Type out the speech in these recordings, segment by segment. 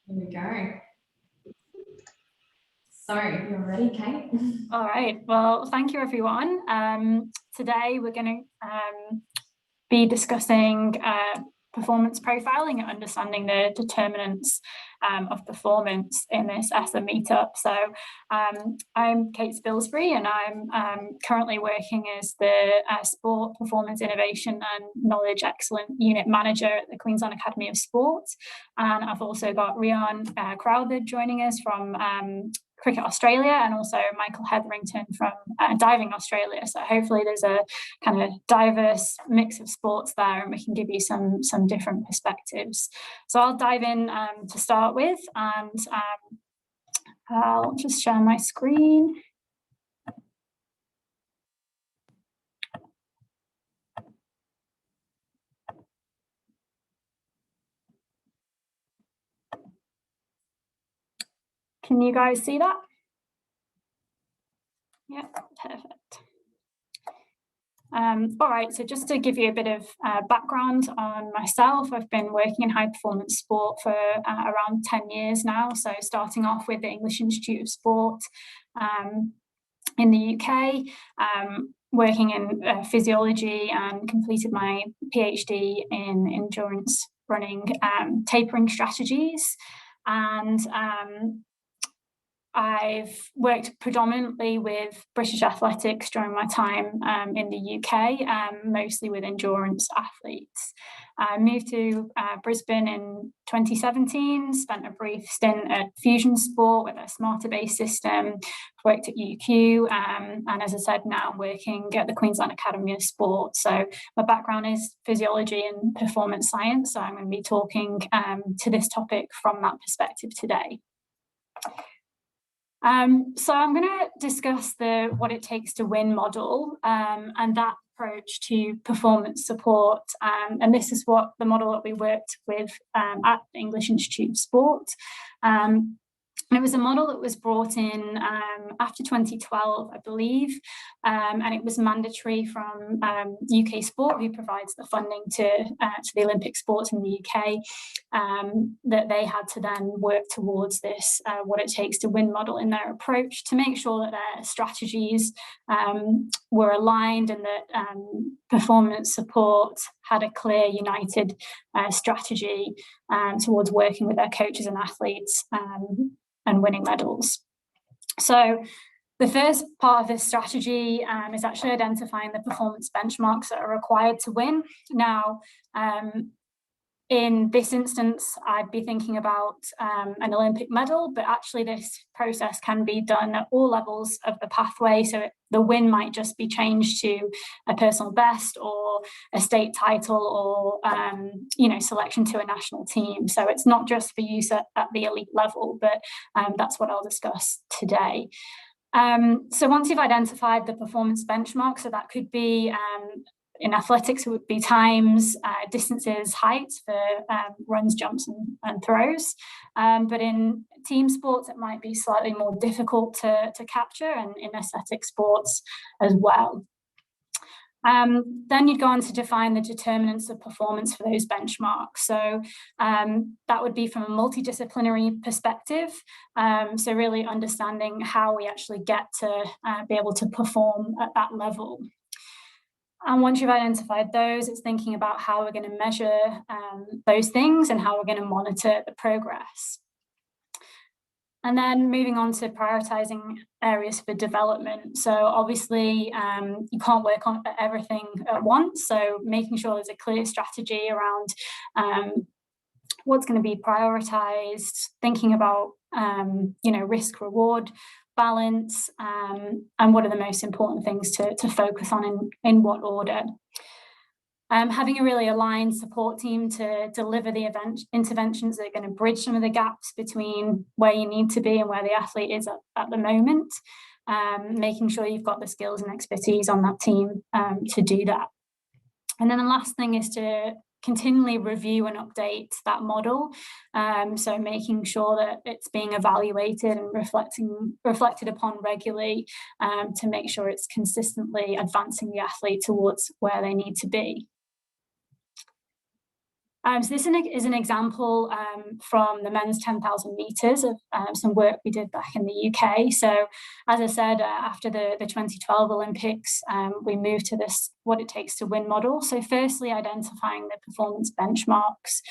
Here we go. So you're ready, Kate? All right. Well, thank you, everyone. Today we're going to be discussing performance profiling and understanding the determinants of performance in this ESSA meetup. So I'm Kate Spilsbury, and I'm currently working as the Sport Performance Innovation and Knowledge Excellence Unit Manager at the Queensland Academy of Sport. And I've also got Rian Crowther joining us from Cricket Australia, and also Michael Hetherington from Diving Australia. So hopefully there's a kind of diverse mix of sports there, and we can give you some different perspectives. So I'll dive in to start with, and I'll just share my screen. Can you guys see that? Yeah, perfect. All right, so just to give you a bit of background on myself, I've been working in high performance sport for around 10 years now. So starting off with the English Institute of Sport in the UK, working in physiology, and completed my PhD in endurance running tapering strategies. And I've worked predominantly with British athletics during my time in the UK, mostly with endurance athletes. I moved to Brisbane in 2017, spent a brief stint at Fusion Sport with a smarter base system, worked at UQ, and as I said, now I'm working at the Queensland Academy of Sport. So my background is physiology and performance science, so I'm going to be talking to this topic from that perspective today. So I'm going to discuss the what it takes to win model and that approach to performance support. And this is what the model that we worked with at the English Institute of Sport. And it was a model that was brought in after 2012, I believe, and it was mandatory from UK Sport, who provides the funding to the Olympic sports in the UK, that they had to then work towards this what it takes to win model in their approach to make sure that their strategies were aligned, and that performance support had a clear, united strategy towards working with their coaches and athletes and winning medals. So the first part of this strategy is actually identifying the performance benchmarks that are required to win. Now, in this instance, I'd be thinking about an Olympic medal, but actually this process can be done at all levels of the pathway. So the win might just be changed to a personal best, or a state title, or selection to a national team. So it's not just for use at the elite level, but that's what I'll discuss today. So once you've identified the performance benchmark, so that could be in athletics, it would be times, distances, heights for runs, jumps, and throws. But in team sports, it might be slightly more difficult to capture, and in athletic sports as well. Then you'd go on to define the determinants of performance for those benchmarks. So that would be from a multidisciplinary perspective. So really understanding how we actually get to be able to perform at that level. And once you've identified those, it's thinking about how we're going to measure those things and how we're going to monitor the progress. And then moving on to prioritizing areas for development. So obviously, you can't work on everything at once. So making sure there's a clear strategy around what's going to be prioritized, thinking about risk reward balance, and what are the most important things to focus on in what order. Having a really aligned support team to deliver the interventions that are going to bridge some of the gaps between where you need to be and where the athlete is at the moment, making sure you've got the skills and expertise on that team to do that. And then the last thing is to continually review and update that model. So making sure that it's being evaluated and reflected upon regularly to make sure it's consistently advancing the athlete towards where they need to be. So this is an example from the men's 10,000 metres of some work we did back in the UK. So as I said, after the 2012 Olympics, we moved to this what it takes to win model. So firstly, identifying the performance benchmarks.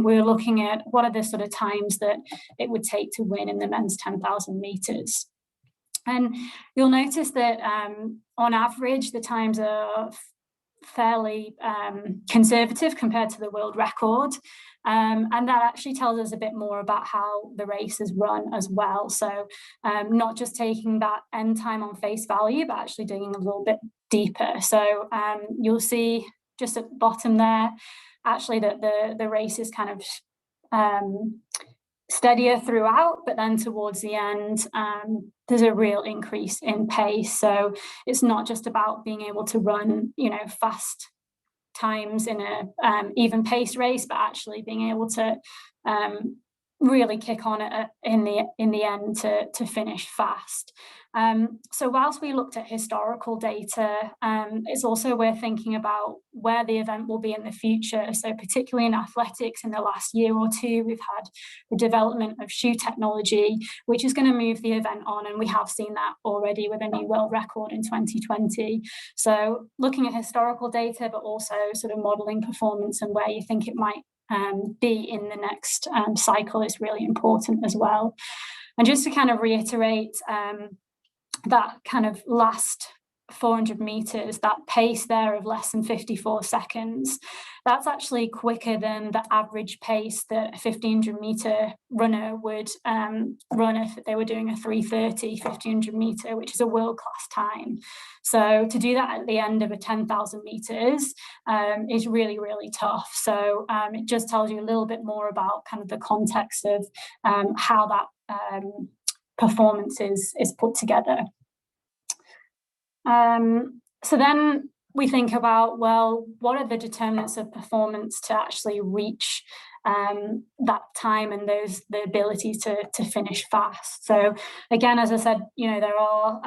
We were looking at what are the sort of times that it would take to win in the men's 10,000 metres. And you'll notice that on average, the times are fairly conservative compared to the world record. And that actually tells us a bit more about how the race is run as well. So not just taking that end time on face value, but actually digging a little bit deeper. So you'll see just at the bottom there, actually that the race is kind of steadier throughout, but then towards the end, there's a real increase in pace. So it's not just about being able to run, fast times in a even pace race, but actually being able to really kick on in the end to finish fast. So whilst we looked at historical data, it's also worth thinking about where the event will be in the future. So particularly in athletics, in the last year or two, we've had the development of shoe technology, which is going to move the event on, and we have seen that already with a new world record in 2020. So looking at historical data, but also sort of modelling performance and where you think it might be in the next cycle is really important as well. And just to kind of reiterate, that kind of last 400 meters, that pace there of less than 54 seconds, that's actually quicker than the average pace that a 1500 meter runner would run if they were doing a 3:30 1500 meter, which is a world-class time. So to do that at the end of a 10,000 meters is really, really tough. So it just tells you a little bit more about kind of the context of how that performance is put together. So then we think about, well, what are the determinants of performance to actually reach that time and the ability to finish fast? So again, as I said, there are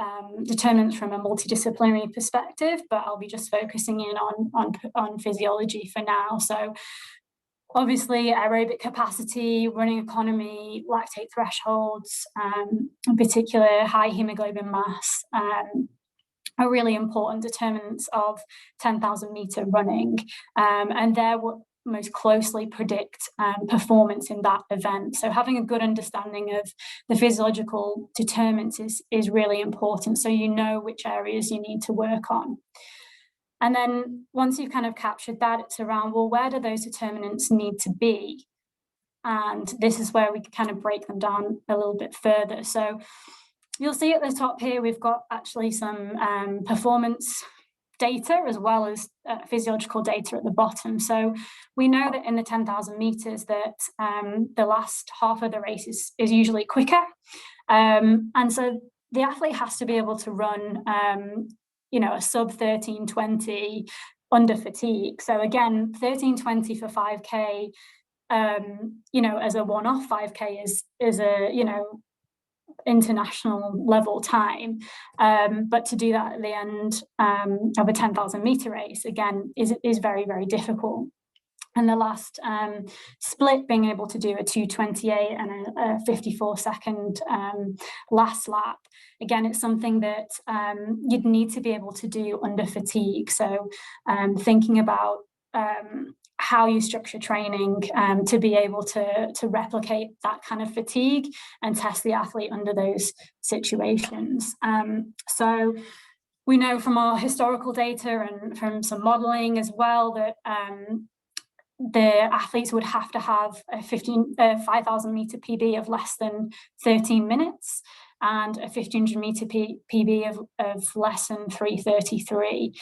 determinants from a multidisciplinary perspective, but I'll be just focusing in on physiology for now. So obviously, aerobic capacity, running economy, lactate thresholds, in particular high hemoglobin mass, are really important determinants of 10,000 meter running, and they're what most closely predict performance in that event. So having a good understanding of the physiological determinants is really important, so you know which areas you need to work on. And then once you've kind of captured that, it's around, well, where do those determinants need to be? And this is where we kind of break them down a little bit further. So you'll see at the top here, we've got actually some performance data as well as physiological data at the bottom. So we know that in the 10,000 meters that the last half of the race is usually quicker. And so the athlete has to be able to run a sub 13:20 under fatigue. So again, 13:20 for 5K, as a one-off 5K is a, international level time. But to do that at the end of a 10,000 meter race, again, is very, very difficult. And the last split, being able to do a 2:28 and a 54-second last lap, again, it's something that you'd need to be able to do under fatigue. So thinking about how you structure training to be able to replicate that kind of fatigue and test the athlete under those situations. So we know from our historical data and from some modelling as well that the athletes would have to have a 5,000 meter PB of less than 13 minutes and a 1,500 meter PB of less than 3:33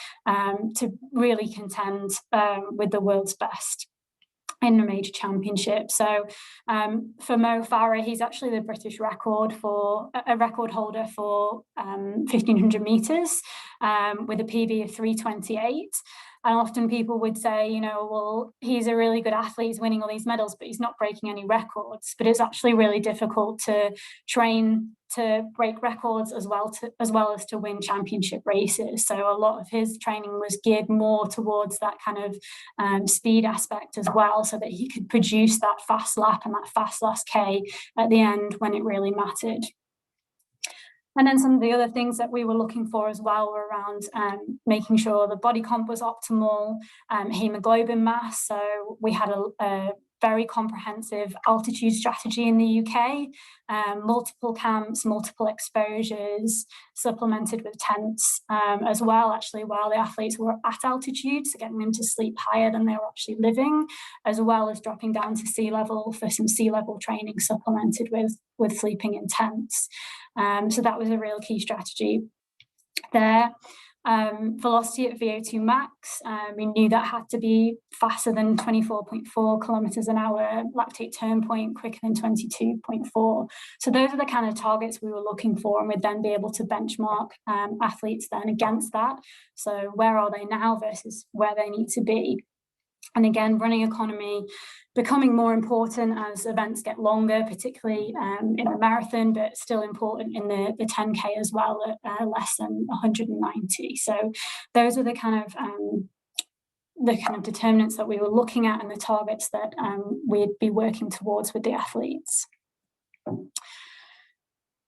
to really contend with the world's best in a major championship. So for Mo Farah, he's actually the British record holder for 1,500 meters with a PB of 3:28. And often people would say, well, he's a really good athlete, he's winning all these medals, but he's not breaking any records. But it's actually really difficult to train to break records as well as to win championship races. So a lot of his training was geared more towards that kind of speed aspect as well, so that he could produce that fast lap and that fast last K at the end when it really mattered. And then some of the other things that we were looking for as well were around making sure the body comp was optimal, hemoglobin mass. So we had a very comprehensive altitude strategy in the UK, multiple camps, multiple exposures, supplemented with tents as well, actually, while the athletes were at altitude, so getting them to sleep higher than they were actually living, as well as dropping down to sea level for some sea level training, supplemented with sleeping in tents. So that was a real key strategy there. Velocity at VO2 max, we knew that had to be faster than 24.4 kilometers an hour, lactate turn point quicker than 22.4. So those are the kind of targets we were looking for, and we'd then be able to benchmark athletes then against that. So where are they now versus where they need to be? And again, running economy becoming more important as events get longer, particularly in the marathon, but still important in the 10K as well at less than 190. So those are the kind of determinants that we were looking at and the targets that we'd be working towards with the athletes.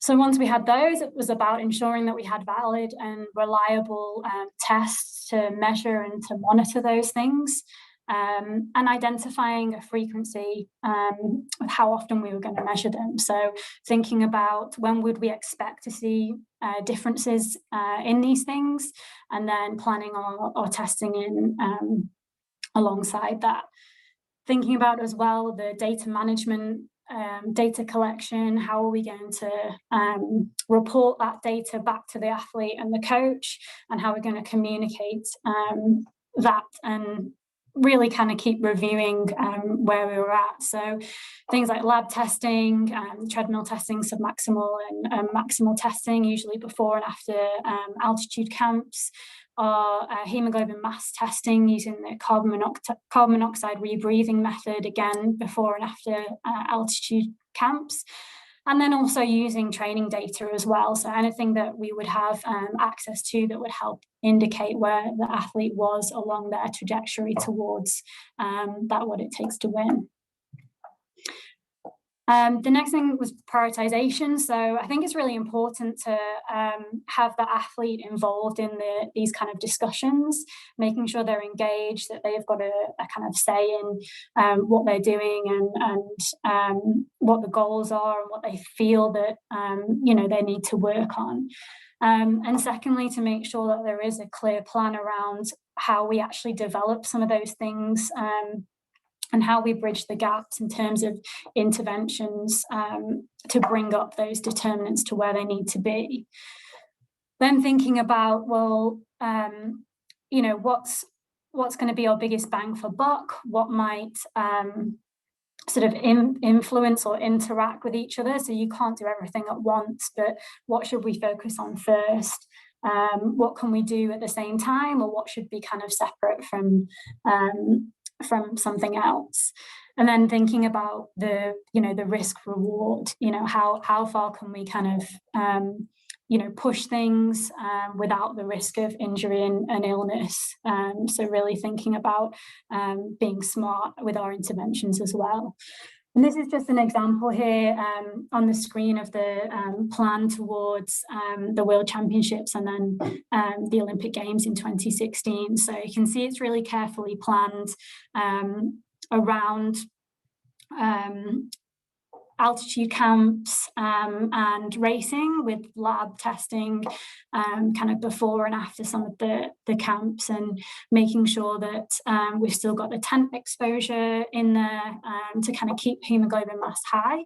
So once we had those, it was about ensuring that we had valid and reliable tests to measure and to monitor those things. And identifying a frequency of how often we were going to measure them. So thinking about when would we expect to see differences in these things, and then planning our testing in alongside that. Thinking about as well the data management, data collection, how are we going to report that data back to the athlete and the coach, and how we're going to communicate that, and really kind of keep reviewing where we were at. So things like lab testing, treadmill testing, submaximal and maximal testing, usually before and after altitude camps, our hemoglobin mass testing using the carbon monoxide rebreathing method, again, before and after altitude camps. And then also using training data as well. So anything that we would have access to that would help indicate where the athlete was along their trajectory towards that what it takes to win. The next thing was prioritization. So I think it's really important to have the athlete involved in these kind of discussions, making sure they're engaged, that they've got a kind of say in what they're doing and what the goals are and what they feel that they need to work on. And secondly, to make sure that there is a clear plan around how we actually develop some of those things, and how we bridge the gaps in terms of interventions to bring up those determinants to where they need to be. Then thinking about, well, what's going to be our biggest bang for buck? What might sort of influence or interact with each other? So you can't do everything at once, but what should we focus on first? What can we do at the same time, or what should be kind of separate from something else? And then thinking about the risk reward, how far can we kind of push things without the risk of injury and illness. So really thinking about being smart with our interventions as well. And this is just an example here on the screen of the plan towards the World Championships and then the Olympic Games in 2016. So you can see it's really carefully planned around altitude camps and racing, with lab testing kind of before and after some of the camps, and making sure that we've still got the tent exposure in there to kind of keep hemoglobin mass high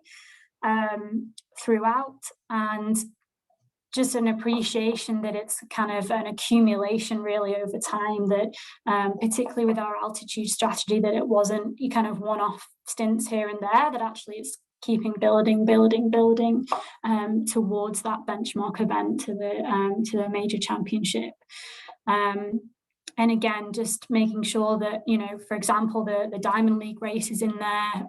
throughout, and just an appreciation that it's kind of an accumulation really over time, that particularly with our altitude strategy, that it wasn't kind of one-off stints here and there, that actually it's keeping building towards that benchmark event to the major championship. And again, just making sure that, for example, the Diamond League race is in there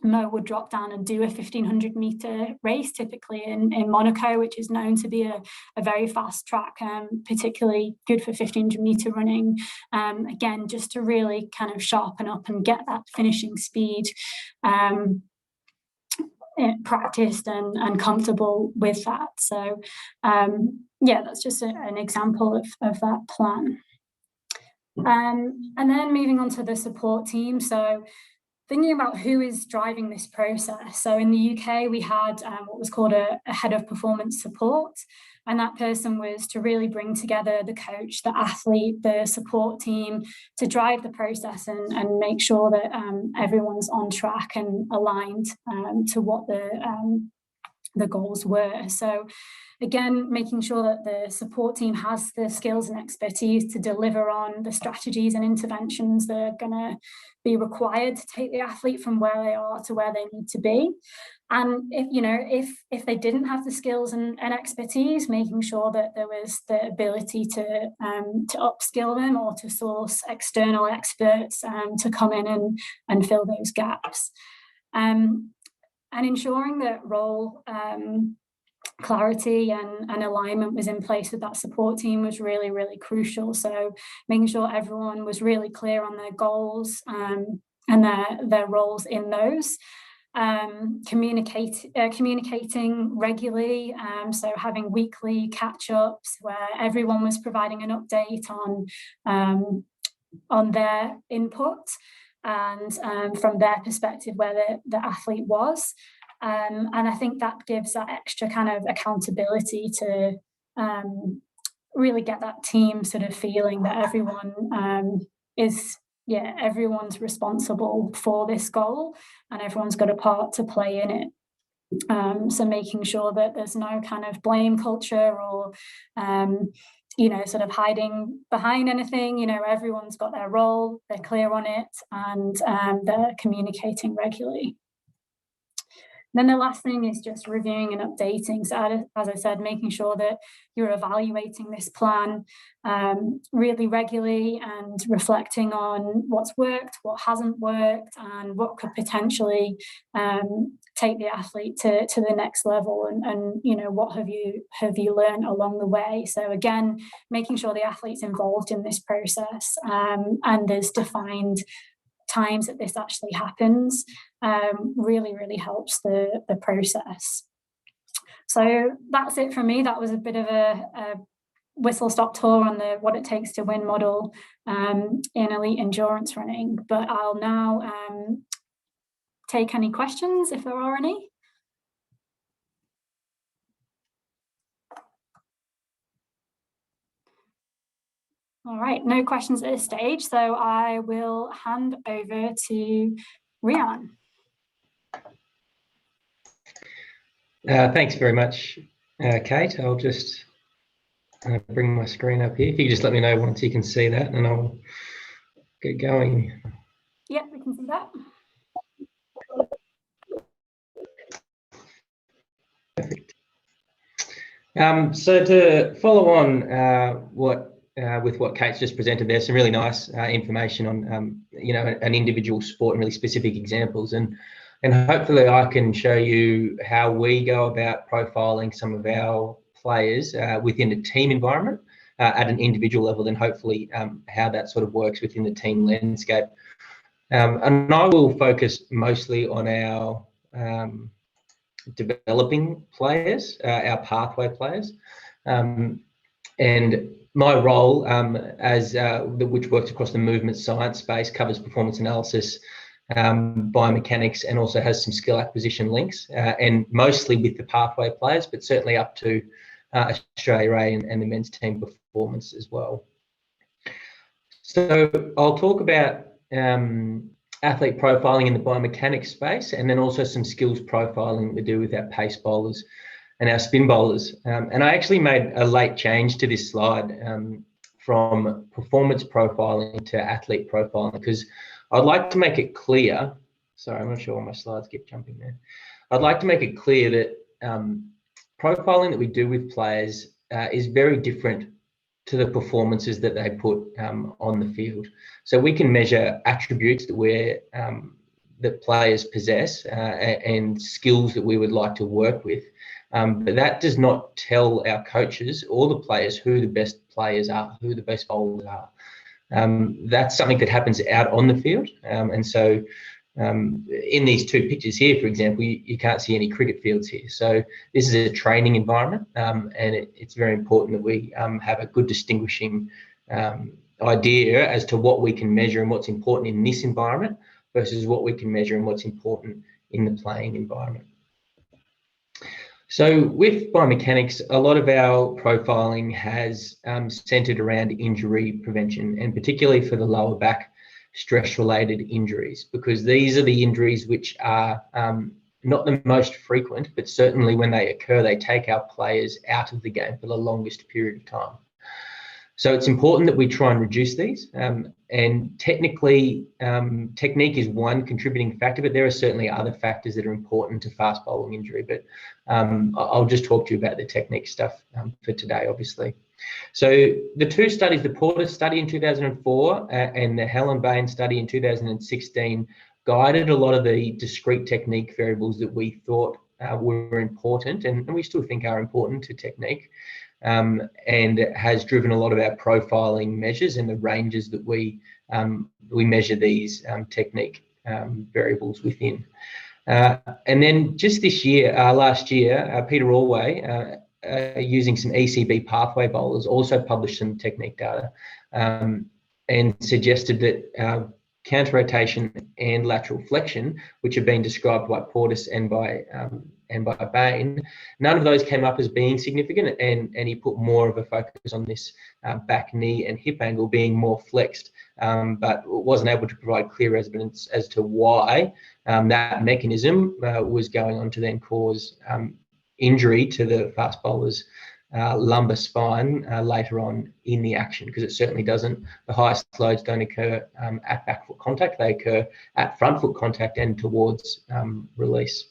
Mo would drop down and do a 1500 meter race, typically in Monaco, which is known to be a very fast track, particularly good for 1500 meter running. Again, just to really kind of sharpen up and get that finishing speed practiced and comfortable with that. So yeah, that's just an example of that plan. And then moving on to the support team. So thinking about who is driving this process. So in the UK, we had what was called a head of performance support. And that person was to really bring together the coach, the athlete, the support team to drive the process and make sure that everyone's on track and aligned to what the goals were. So again, making sure that the support team has the skills and expertise to deliver on the strategies and interventions that are going to be required to take the athlete from where they are to where they need to be. And if they didn't have the skills and expertise, making sure that there was the ability to upskill them or to source external experts to come in and fill those gaps. And ensuring that role clarity and alignment was in place with that support team was really, really crucial. So making sure everyone was really clear on their goals and their roles in those. Communicating regularly, so having weekly catch-ups where everyone was providing an update on their input and from their perspective where the athlete was. And I think that gives that extra kind of accountability to really get that team sort of feeling that everyone everyone's responsible for this goal and everyone's got a part to play in it. So making sure that there's no kind of blame culture or sort of hiding behind anything. Everyone's got their role, they're clear on it, and they're communicating regularly. Then the last thing is just reviewing and updating. So as I said, making sure that you're evaluating this plan really regularly and reflecting on what's worked, what hasn't worked, and what could potentially take the athlete to the next level, and what have you learned along the way. So again, making sure the athlete's involved in this process and there's defined times that this actually happens really, really helps the process. So that's it from me. That was a bit of a whistle-stop tour on the what it takes to win model in elite endurance running. But I'll now take any questions if there are any. All right, no questions at this stage, so I will hand over to Rian. Thanks very much, Kate. I'll just bring my screen up here. If you could just let me know once you can see that, and I'll get going. Yeah, we can see that. Perfect. So to follow on with what Kate's just presented, there's some really nice information on an individual sport and really specific examples, and hopefully I can show you how we go about profiling some of our players within a team environment at an individual level, then hopefully how that sort of works within the team landscape. And I will focus mostly on our developing players, our pathway players, and my role which works across the movement science space, covers performance analysis, biomechanics, and also has some skill acquisition links, and mostly with the pathway players, but certainly up to Australia A and the men's team performance as well. So I'll talk about athlete profiling in the biomechanics space, and then also some skills profiling we do with our pace bowlers and our spin bowlers. And I actually made a late change to this slide from performance profiling to athlete profiling, because I'd like to make it clear, sorry, I'm not sure why my slides keep jumping there. I'd like to make it clear that profiling that we do with players is very different to the performances that they put on the field. So we can measure attributes that we're that players possess and skills that we would like to work with. But that does not tell our coaches or the players who the best players are, who the best bowlers are. That's something that happens out on the field. And so in these two pictures here, for example, you can't see any cricket fields here. So this is a training environment, and it's very important that we have a good distinguishing idea as to what we can measure and what's important in this environment versus what we can measure and what's important in the playing environment. So with biomechanics, a lot of our profiling has centered around injury prevention, and particularly for the lower back stress-related injuries, because these are the injuries which are not the most frequent, but certainly when they occur, they take our players out of the game for the longest period of time. So it's important that we try and reduce these. And technically, technique is one contributing factor, but there are certainly other factors that are important to fast bowling injury. But I'll just talk to you about the technique stuff for today, obviously. So the two studies, the Porter study in 2004 and the Helen Bain study in 2016, guided a lot of the discrete technique variables that we thought were important, and we still think are important to technique. And it has driven a lot of our profiling measures and the ranges that we measure these technique variables within. And then just this year, last year, Peter Allway, using some ECB pathway bowlers, also published some technique data and suggested that counter-rotation and lateral flexion, which have been described by Portis and by Bain, none of those came up as being significant, and he put more of a focus on this back, knee and hip angle being more flexed, but wasn't able to provide clear evidence as to why that mechanism was going on to then cause injury to the fast bowler's lumbar spine later on in the action, because it certainly doesn't. The highest loads don't occur at back foot contact, they occur at front foot contact and towards release.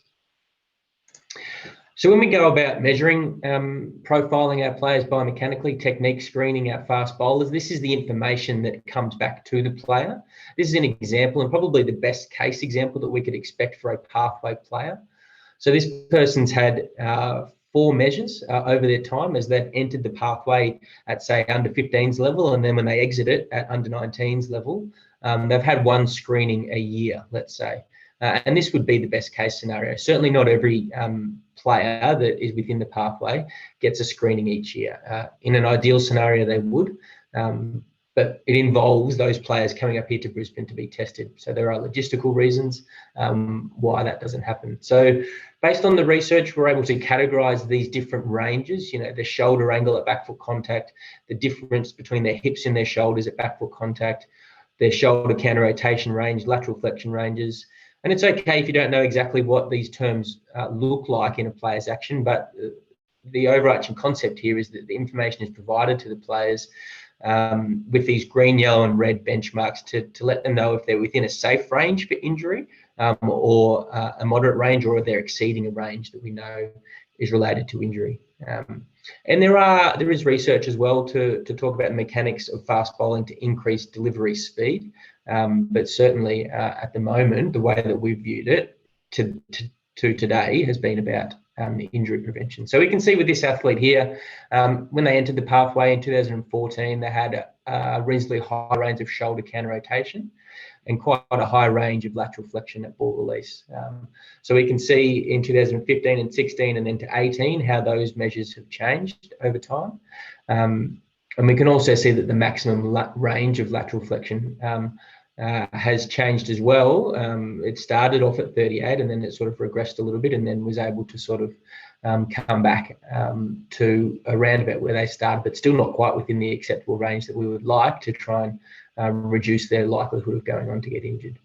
So when we go about measuring, profiling our players biomechanically, technique screening our fast bowlers, this is the information that comes back to the player. This is an example, and probably the best case example that we could expect for a pathway player. So this person's had 4 measures over their time as they've entered the pathway at, say, under 15s level, and then when they exit it at under 19s level, they've had 1 screening a year, let's say. And this would be the best case scenario. Certainly not every player that is within the pathway gets a screening each year. In an ideal scenario, they would, but it involves those players coming up here to Brisbane to be tested. So there are logistical reasons why that doesn't happen. So based on the research, we're able to categorize these different ranges, you know, the shoulder angle at back foot contact, the difference between their hips and their shoulders at back foot contact, their shoulder counter rotation range, lateral flexion ranges. And it's okay if you don't know exactly what these terms look like in a player's action, but the overarching concept here is that the information is provided to the players with these green, yellow and red benchmarks to let them know if they're within a safe range for injury or a moderate range, or if they're exceeding a range that we know is related to injury. And there is research as well to talk about the mechanics of fast bowling to increase delivery speed. But certainly at the moment, the way that we've viewed it to today has been about injury prevention. So we can see with this athlete here, when they entered the pathway in 2014, they had a reasonably high range of shoulder counter rotation and quite a high range of lateral flexion at ball release. So we can see in 2015 and 16 and then to 18 how those measures have changed over time. And we can also see that the maximum range of lateral flexion has changed as well. It started off at 38 and then it sort of regressed a little bit and then was able to sort of come back to around about where they started, but still not quite within the acceptable range that we would like to try and reduce their likelihood of going on to get injured.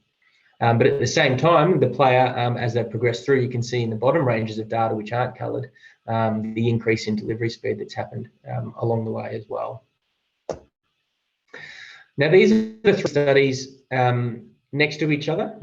But at the same time, the player, as they progress through, you can see in the bottom ranges of data, which aren't coloured, the increase in delivery speed that's happened along the way as well. Now, these are the 3 studies next to each other,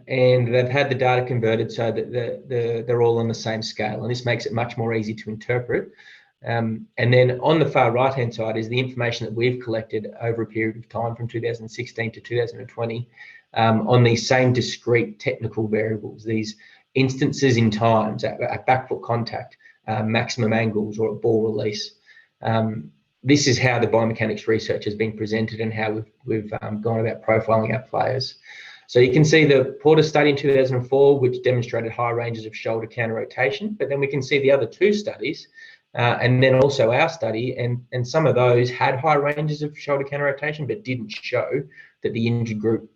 and they've had the data converted so that they're all on the same scale, and this makes it much more easy to interpret. And then on the far right-hand side is the information that we've collected over a period of time from 2016 to 2020 on these same discrete technical variables, these instances in times at back foot contact, maximum angles, or at ball release. This is how the biomechanics research has been presented and how we've gone about profiling our players. So you can see the Porter study in 2004, which demonstrated high ranges of shoulder counter rotation, but then we can see the other two studies, and then also our study, and some of those had high ranges of shoulder counter rotation, but didn't show that the injured group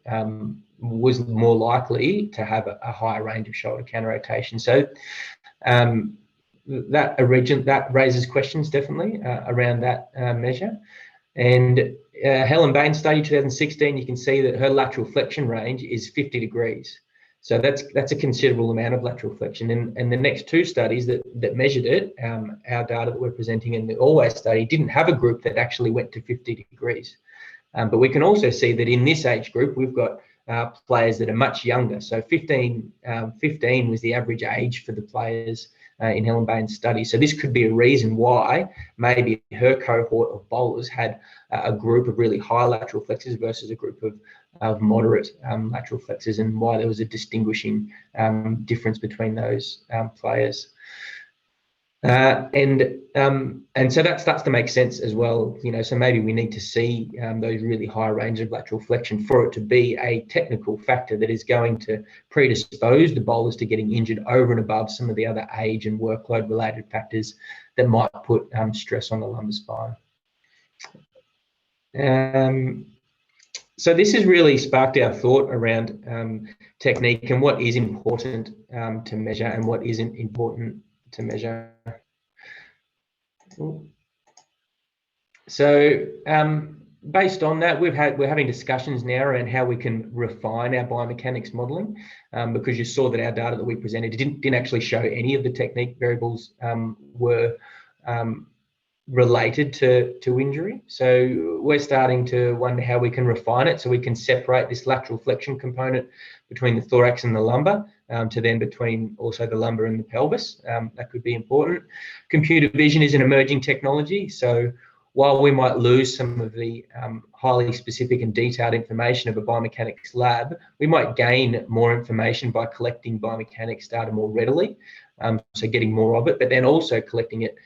was more likely to have a higher range of shoulder counter rotation. So that raises questions definitely around that measure. And Helen Bain's study 2016, you can see that her lateral flexion range is 50 degrees. So that's a considerable amount of lateral flexion. And the next two studies that measured it, our data that we're presenting in the Always study, didn't have a group that actually went to 50 degrees. But we can also see that in this age group, we've got players that are much younger. So 15 was the average age for the players in Helen Bain's study. So this could be a reason why maybe her cohort of bowlers had a group of really high lateral flexors versus a group of moderate lateral flexors, and why there was a distinguishing difference between those players. And so that starts to make sense as well, so maybe we need to see those really high range of lateral flexion for it to be a technical factor that is going to predispose the bowlers to getting injured over and above some of the other age and workload related factors that might put stress on the lumbar spine. So this has really sparked our thought around technique and what is important to measure and what isn't important to measure. So based on that, we're having discussions now around how we can refine our biomechanics modelling, because you saw that our data that we presented didn't actually show any of the technique variables were related to injury. So we're starting to wonder how we can refine it so we can separate this lateral flexion component between the thorax and the lumbar, to then between also the lumbar and the pelvis. That could be important. Computer vision is an emerging technology. So while we might lose some of the highly specific and detailed information of a biomechanics lab, we might gain more information by collecting biomechanics data more readily. So getting more of it, but then also collecting it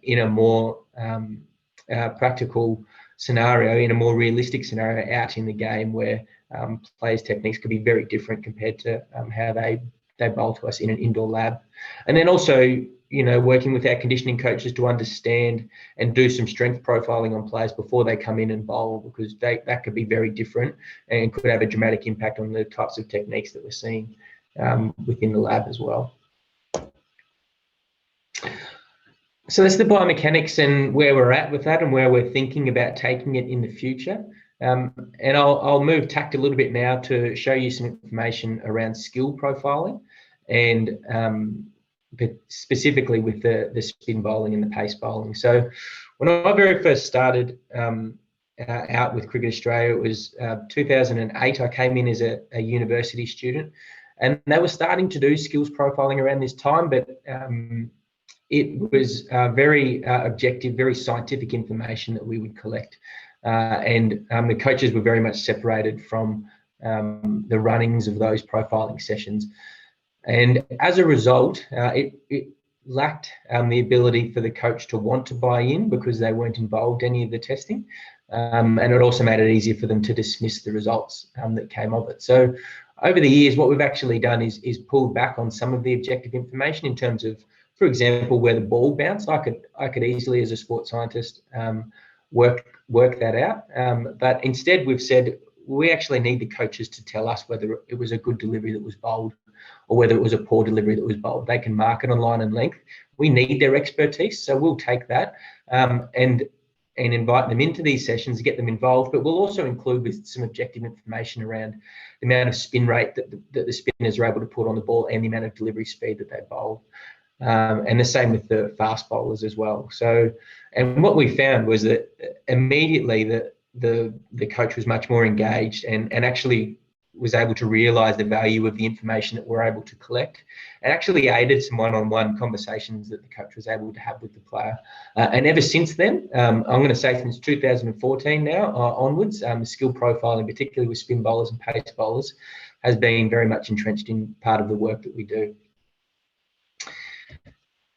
in a more practical scenario, in a more realistic scenario out in the game, where players' techniques could be very different compared to how they bowl to us in an indoor lab. And then also, working with our conditioning coaches to understand and do some strength profiling on players before they come in and bowl, because that could be very different and could have a dramatic impact on the types of techniques that we're seeing within the lab as well. So that's the biomechanics and where we're at with that and where we're thinking about taking it in the future. And I'll move tact a little bit now to show you some information around skill profiling, and but specifically with the spin bowling and the pace bowling. So when I very first started out with Cricket Australia, it was 2008. I came in as a university student, and they were starting to do skills profiling around this time, but it was very objective, very scientific information that we would collect. And the coaches were very much separated from the runnings of those profiling sessions. And as a result, it lacked the ability for the coach to want to buy in, because they weren't involved in any of the testing. And it also made it easier for them to dismiss the results that came of it. So over the years, what we've actually done is pulled back on some of the objective information in terms of, for example, where the ball bounced. I could easily, as a sports scientist, work that out. But instead, we've said we actually need the coaches to tell us whether it was a good delivery that was bowled or whether it was a poor delivery that was bowled. They can mark it on line and length. We need their expertise, so we'll take that and invite them into these sessions, get them involved. But we'll also include with some objective information around the amount of spin rate that the spinners are able to put on the ball and the amount of delivery speed that they bowl. And the same with the fast bowlers as well. So, and what we found was that immediately the coach was much more engaged and actually was able to realise the value of the information that we're able to collect, and actually aided some one-on-one conversations that the coach was able to have with the player. And ever since then, I'm going to say since 2014 now onwards, skill profiling, particularly with spin bowlers and pace bowlers, has been very much entrenched in part of the work that we do.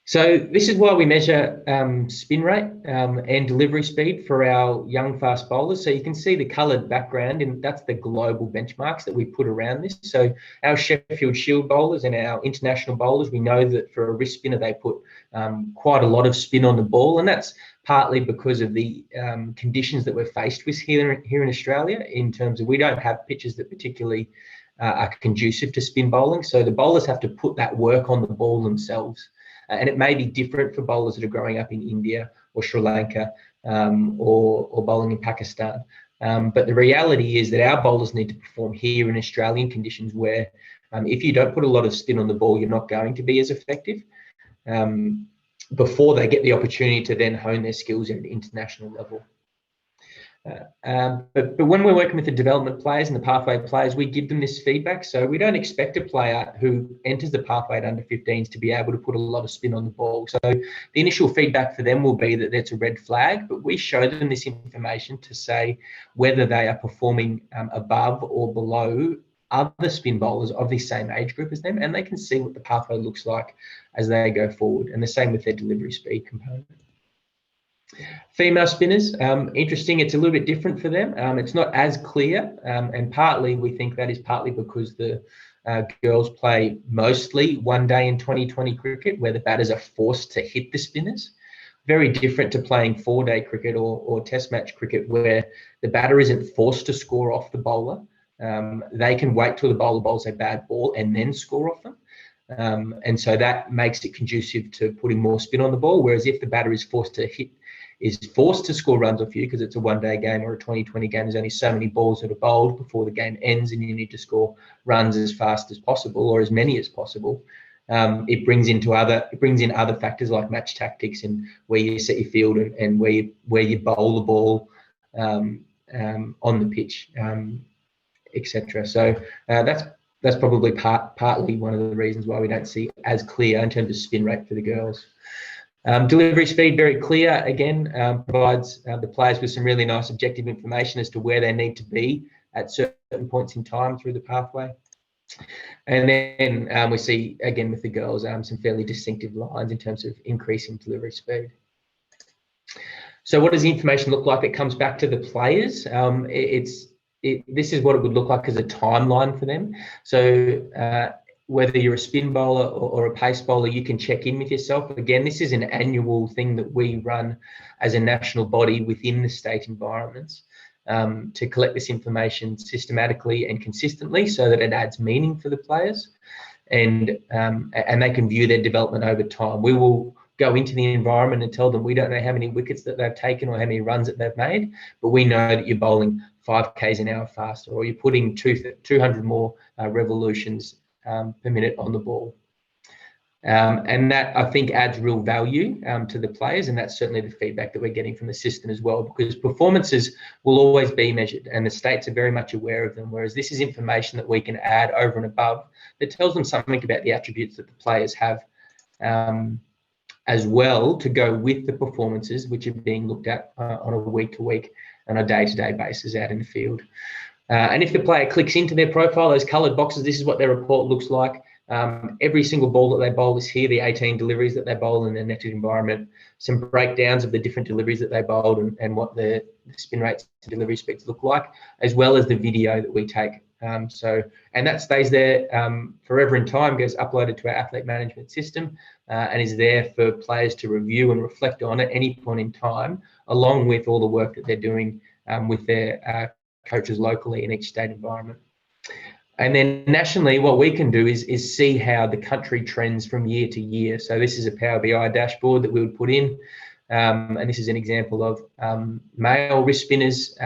So this is why we measure spin rate and delivery speed for our young fast bowlers. So you can see the coloured background, and that's the global benchmarks that we put around this. So our Sheffield Shield bowlers and our international bowlers, we know that for a wrist spinner, they put quite a lot of spin on the ball, and that's partly because of the conditions that we're faced with here in Australia, in terms of we don't have pitches that particularly are conducive to spin bowling. So the bowlers have to put that work on the ball themselves. And it may be different for bowlers that are growing up in India or Sri Lanka or bowling in Pakistan. But the reality is that our bowlers need to perform here in Australian conditions where if you don't put a lot of spin on the ball, you're not going to be as effective before they get the opportunity to then hone their skills at an international level. But when we're working with the development players and the pathway players, we give them this feedback. So we don't expect a player who enters the pathway at under 15s to be able to put a lot of spin on the ball. So the initial feedback for them will be that that's a red flag, but we show them this information to say whether they are performing above or below other spin bowlers of the same age group as them, and they can see what the pathway looks like as they go forward. And the same with their delivery speed component. Female spinners, interesting, it's a little bit different for them. It's not as clear, and partly we think that is partly because the girls play mostly one day in 2020 cricket, where the batters are forced to hit the spinners. Very different to playing 4-day cricket or test match cricket, where the batter isn't forced to score off the bowler. They can wait till the bowler bowls a bad ball and then score off them. And so that makes it conducive to putting more spin on the ball, whereas if the batter is forced to score runs off you, because it's a one-day game or a 2020 game, there's only so many balls that are bowled before the game ends, and you need to score runs as fast as possible or as many as possible. It brings in other factors like match tactics and where you set your field and where you bowl the ball on the pitch, etc. So that's probably partly one of the reasons why we don't see as clear in terms of spin rate for the girls. Delivery speed, very clear, again, provides the players with some really nice objective information as to where they need to be at certain points in time through the pathway. And then we see, again, with the girls, some fairly distinctive lines in terms of increasing delivery speed. So what does the information look like that comes back to the players? This is what it would look like as a timeline for them. So whether you're a spin bowler or a pace bowler, you can check in with yourself. Again, this is an annual thing that we run as a national body within the state environments to collect this information systematically and consistently so that it adds meaning for the players, and they can view their development over time. We will go into the environment and tell them we don't know how many wickets that they've taken or how many runs that they've made, but we know that you're bowling 5 k's an hour faster, or you're putting 200 more revolutions per minute on the ball. And that, I think, adds real value to the players, and that's certainly the feedback that we're getting from the system as well, because performances will always be measured and the states are very much aware of them, whereas this is information that we can add over and above that tells them something about the attributes that the players have as well, to go with the performances which are being looked at on a week-to-week and a day-to-day basis out in the field. And if the player clicks into their profile, those coloured boxes, this is what their report looks like. Every single ball that they bowl is here, the 18 deliveries that they bowl in their netted environment, some breakdowns of the different deliveries that they bowled and what the spin rates and delivery speeds look like, as well as the video that we take. And that stays there forever in time, gets uploaded to our athlete management system and is there for players to review and reflect on at any point in time, along with all the work that they're doing with their coaches locally in each state environment. And then nationally, what we can do is see how the country trends from year to year. So this is a Power BI dashboard that we would put in, and this is an example of male wrist spinners,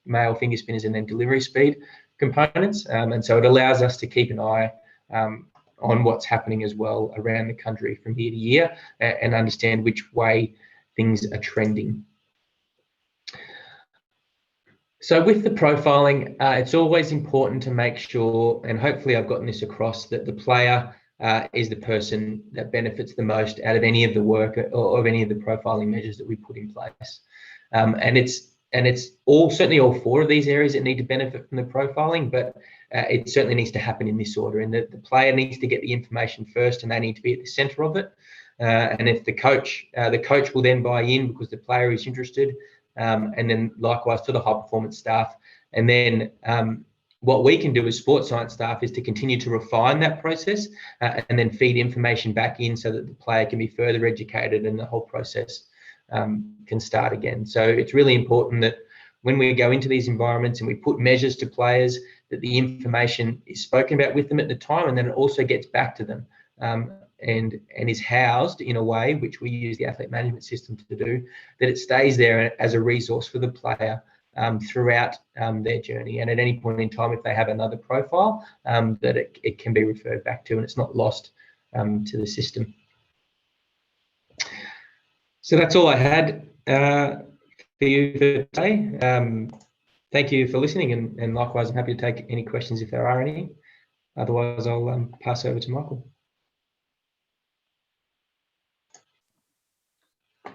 male finger spinners, and then delivery speed components. And so it allows us to keep an eye on what's happening as well around the country from year to year and understand which way things are trending. So with the profiling, it's always important to make sure, and hopefully I've gotten this across, that the player is the person that benefits the most out of any of the work or of any of the profiling measures that we put in place. And it's certainly all four of these areas that need to benefit from the profiling, but it certainly needs to happen in this order. And the player needs to get the information first, and they need to be at the centre of it. And if the coach will then buy in because the player is interested. And then likewise to the high performance staff. And then what we can do as sports science staff is to continue to refine that process and then feed information back in so that the player can be further educated and the whole process can start again. So it's really important that when we go into these environments and we put measures to players, that the information is spoken about with them at the time, and then it also gets back to them. And is housed in a way, which we use the athlete management system to do, that it stays there as a resource for the player throughout their journey. And at any point in time, if they have another profile, that it can be referred back to, and it's not lost to the system. So that's all I had for you for today. Thank you for listening, and likewise, I'm happy to take any questions if there are any. Otherwise, I'll pass over to Michael.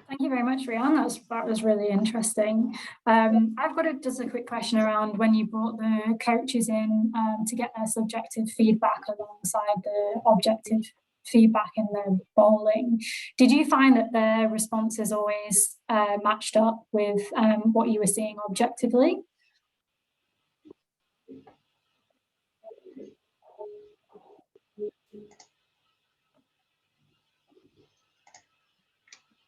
Thank you very much, Rian. That was really interesting. I've got just a quick question around when you brought the coaches in to get their subjective feedback alongside the objective feedback in the bowling. Did you find that their responses always matched up with what you were seeing objectively?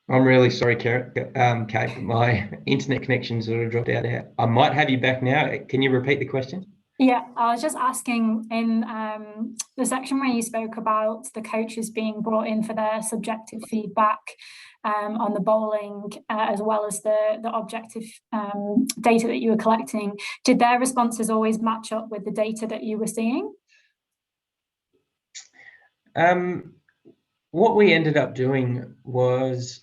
I'm really sorry, Kate, but my internet connection sort of dropped out there. I might have you back now. Can you repeat the question? Yeah, I was just asking in the section where you spoke about the coaches being brought in for their subjective feedback on the bowling, as well as the objective data that you were collecting. Did their responses always match up with the data that you were seeing? What we ended up doing was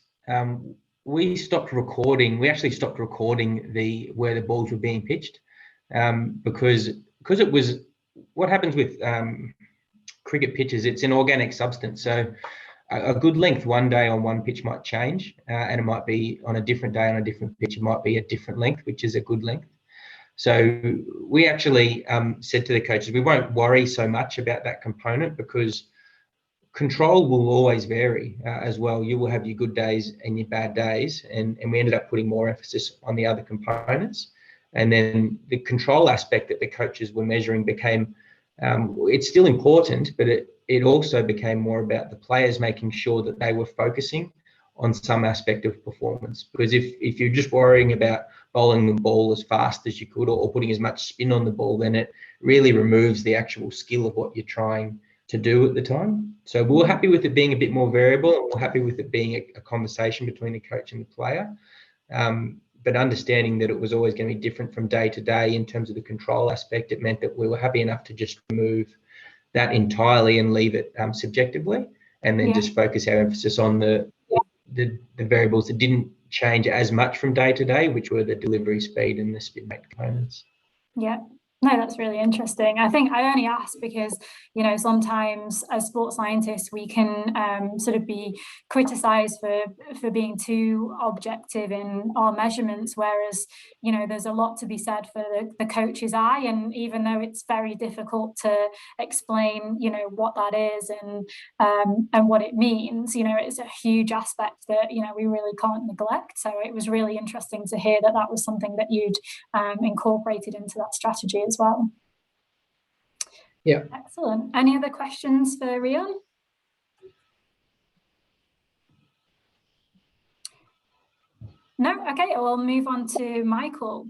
we stopped recording. We actually stopped recording where the balls were being pitched because it was what happens with cricket pitches. It's an organic substance, so a good length one day on one pitch might change, and it might be on a different day on a different pitch. It might be a different length, which is a good length. So we actually said to the coaches, we won't worry so much about that component because control will always vary as well. You will have your good days and your bad days, and we ended up putting more emphasis on the other components. And then the control aspect that the coaches were measuring became, it's still important, but it also became more about the players making sure that they were focusing on some aspect of performance. Because if you're just worrying about bowling the ball as fast as you could or putting as much spin on the ball, then it really removes the actual skill of what you're trying to do at the time. So we were happy with it being a bit more variable, and we're happy with it being a conversation between the coach and the player. But understanding that it was always going to be different from day to day in terms of the control aspect, it meant that we were happy enough to just remove that entirely and leave it subjectively, and then just focus our emphasis on the variables that didn't change as much from day to day, which were the delivery speed and the spin rate components. Yeah. No, that's really interesting. I think I only ask because, you know, sometimes as sports scientists, we can sort of be criticised for being too objective in our measurements, whereas, you know, there's a lot to be said for the coach's eye. And even though it's very difficult to explain, you know, what that is and what it means, you know, it's a huge aspect that, you know, we really can't neglect. So it was really interesting to hear that was something that you'd incorporated into that strategy as well. Yeah. Excellent. Any other questions for Rian? No? Okay, we'll move on to Michael.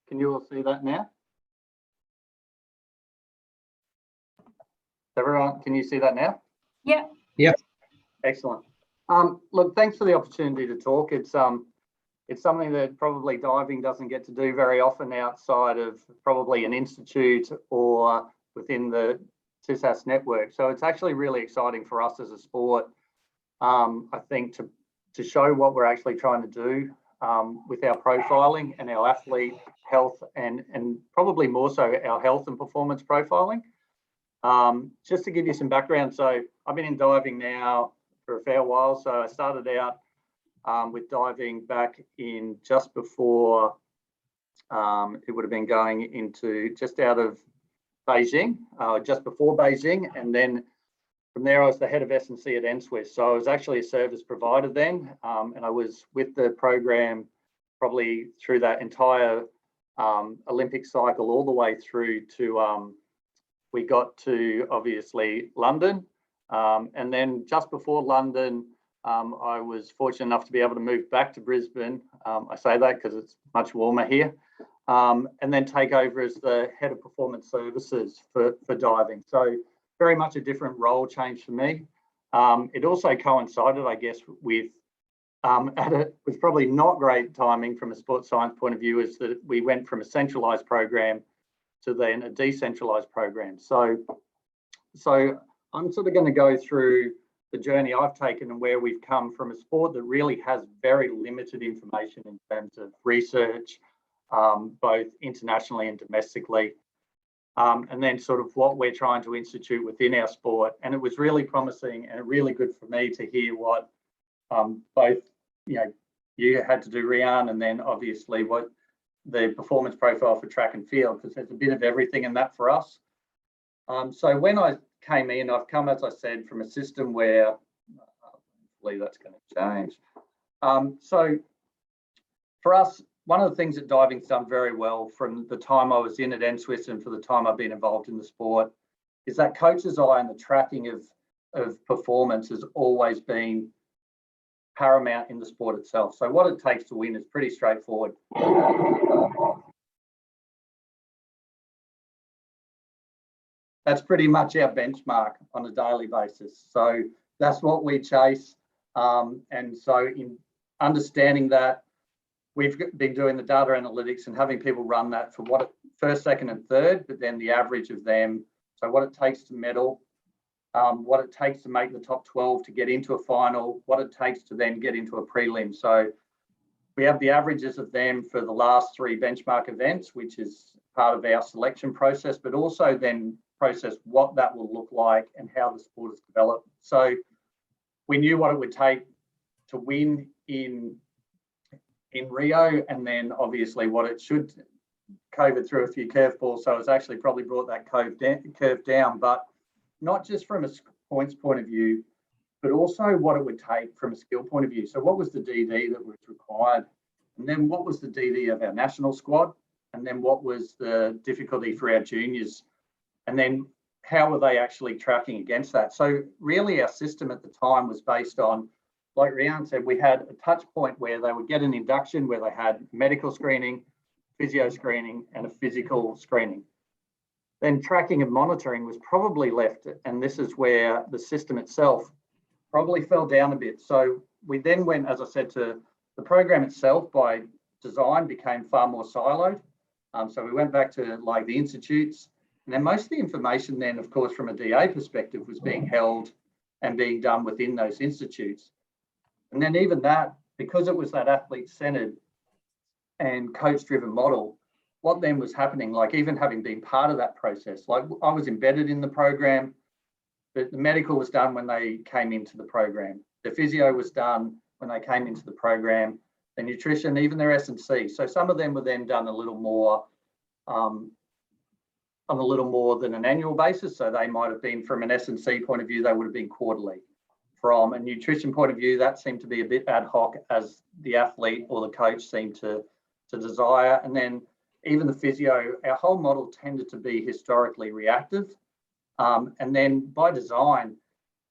Can you all see that now? Everyone, can you see that now? Yeah. Yeah. Excellent. Look, thanks for the opportunity to talk. It's it's something that probably diving doesn't get to do very often outside of probably an institute or within the CISAS network. So it's actually really exciting for us as a sport, I think, to show what we're actually trying to do with our profiling and our athlete health and probably more so our health and performance profiling. Just to give you some background, so I've been in diving now for a fair while. So I started out with diving back in just before it would have been going into just out of Beijing, just before Beijing, and then from there I was the head of S&C at NSWIS. So I was actually a service provider then, and I was with the program probably through that entire Olympic cycle all the way through to we got to obviously London, and then just before London I was fortunate enough to be able to move back to Brisbane. I say that because it's much warmer here, and then take over as the head of performance services for diving. So very much a different role change for me. It also coincided, I guess, with was probably not great timing from a sports science point of view, is that we went from a centralised program to then a decentralised program. So I'm sort of going to go through the journey I've taken and where we've come from a sport that really has very limited information in terms of research, both internationally and domestically, and then sort of what we're trying to institute within our sport. And it was really promising and really good for me to hear what both, you had to do, Rian, and then obviously what the performance profile for track and field, because there's a bit of everything in that for us. So when I came in, I've come, as I said, from a system where, hopefully that's going to change. So for us, one of the things that diving's done very well from the time I was in at NSWIS and for the time I've been involved in the sport is that coach's eye and the tracking of performance has always been paramount in the sport itself. So what it takes to win is pretty straightforward. That's pretty much our benchmark on a daily basis. So that's what we chase. And so in understanding that, we've been doing the data analytics and having people run that for what first, second, and third, but then the average of them. So what it takes to medal, what it takes to make the top 12 to get into a final, what it takes to then get into a prelim. So we have the averages of them for the last 3 benchmark events, which is part of our selection process, but also then process what that will look like and how the sport has developed. So we knew what it would take to win in Rio, and then obviously what it should. COVID threw a few curveballs, so it's actually probably brought that curve down, but not just from a points point of view, but also what it would take from a skill point of view. So what was the DD that was required? And then what was the DD of our national squad? And then what was the difficulty for our juniors? And then how were they actually tracking against that? So really our system at the time was based on, like Rian said, we had a touch point where they would get an induction where they had medical screening, physio screening, and a physical screening. Then tracking and monitoring was probably left, and this is where the system itself probably fell down a bit. So we then went, as I said, to the program itself by design became far more siloed. So we went back to like the institutes, and then most of the information then, of course, from a DA perspective was being held and being done within those institutes. And then even that, because it was that athlete-centered and coach-driven model, what then was happening, like even having been part of that process, like I was embedded in the program, but the medical was done when they came into the program. The physio was done when they came into the program, the nutrition, even their S&C. So some of them were then done a little more on a little more than an annual basis. So they might have been, from an S&C point of view, they would have been quarterly. From a nutrition point of view, that seemed to be a bit ad hoc as the athlete or the coach seemed to desire. And then even the physio, our whole model tended to be historically reactive. And then by design,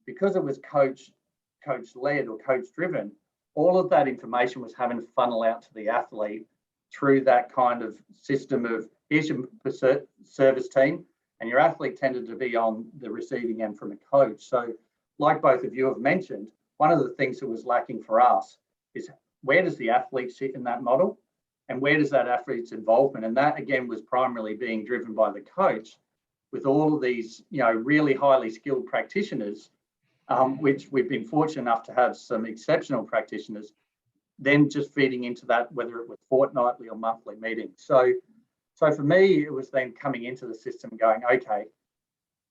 because it was coach-led or coach-driven, all of that information was having to funnel out to the athlete through that kind of system of, here's your service team, and your athlete tended to be on the receiving end from a coach. So like both of you have mentioned, one of the things that was lacking for us is where does the athlete sit in that model, and where does that athlete's involvement? And that again was primarily being driven by the coach, with all of these, really highly skilled practitioners, which we've been fortunate enough to have some exceptional practitioners, then just feeding into that, whether it was fortnightly or monthly meetings. So for me, it was then coming into the system going, okay,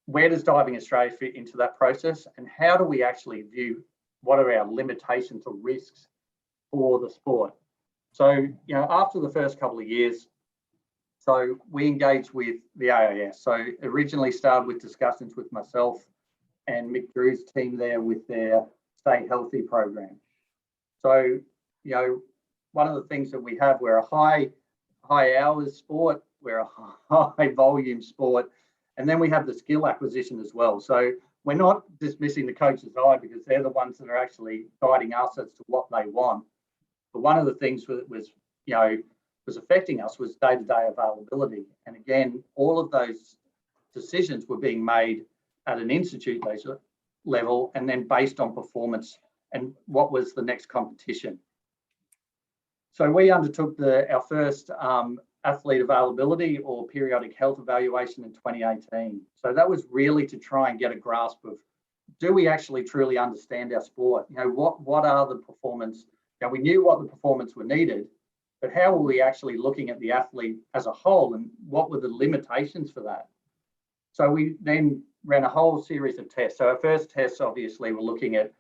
where does Diving Australia fit into that process? And how do we actually view what are our limitations or risks for the sport? So, after the first couple of years, so we engaged with the AIS. So originally started with discussions with myself and Mick Drew's team there with their Stay Healthy program. So, one of the things that we have, we're a high hours sport, we're a high volume sport, and then we have the skill acquisition as well. So we're not dismissing the coach's eye, because they're the ones that are actually guiding us as to what they want. But one of the things that was affecting us was day-to-day availability. And again, all of those decisions were being made at an institute level, and then based on performance and what was the next competition. So we undertook our first athlete availability or periodic health evaluation in 2018. So that was really to try and get a grasp of, do we actually truly understand our sport? What are the performance? We knew what the performance were needed, but how were we actually looking at the athlete as a whole, and what were the limitations for that? So we then ran a whole series of tests. So our first tests, obviously, were looking at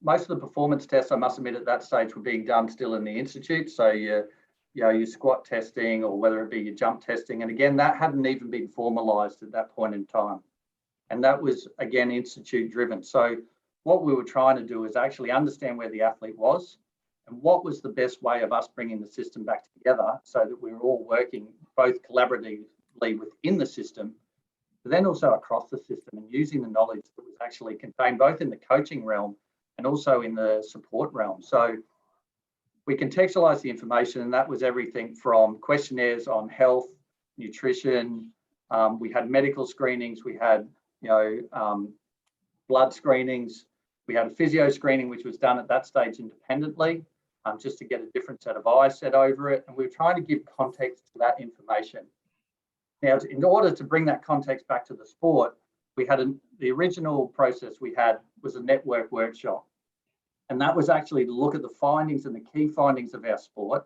most of the performance tests, I must admit, at that stage were being done still in the institute. So your squat testing, or whether it be your jump testing. And again, that hadn't even been formalized at that point in time. And that was, again, institute driven. So what we were trying to do is actually understand where the athlete was and what was the best way of us bringing the system back together, so that we were all working both collaboratively within the system, but then also across the system, and using the knowledge that was actually contained both in the coaching realm and also in the support realm. So we contextualized the information, and that was everything from questionnaires on health, nutrition. We had medical screenings. We had, blood screenings. We had a physio screening, which was done at that stage independently, just to get a different set of eyes set over it. And we were trying to give context to that information. Now, in order to bring that context back to the sport, we had the original process we had was a network workshop. And that was actually to look at the findings and the key findings of our sport,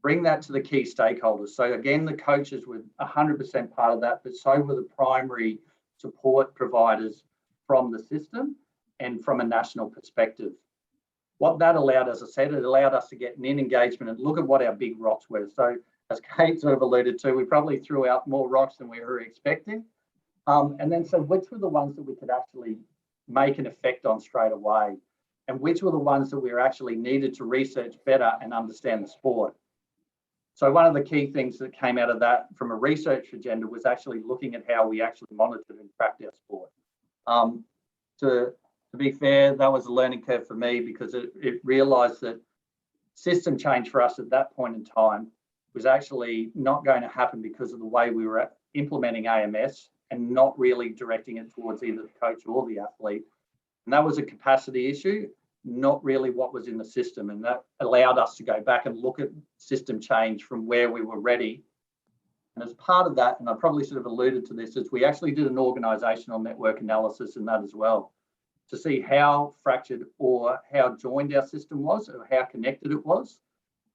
bring that to the key stakeholders. So again, the coaches were 100% part of that, but so were the primary support providers from the system and from a national perspective. What that allowed, as I said, it allowed us to get an engagement and look at what our big rocks were. So as Kate sort of alluded to, we probably threw out more rocks than we were expecting. And then so which were the ones that we could actually make an effect on straight away? And which were the ones that we were actually needed to research better and understand the sport? So one of the key things that came out of that from a research agenda was actually looking at how we actually monitored and tracked our sport. To be fair, that was a learning curve for me, because it realised that system change for us at that point in time was actually not going to happen because of the way we were implementing AMS and not really directing it towards either the coach or the athlete. And that was a capacity issue, not really what was in the system. And that allowed us to go back and look at system change from where we were ready. And as part of that, and I probably should have alluded to this, is we actually did an organisational network analysis in that as well, to see how fractured or how joined our system was, or how connected it was.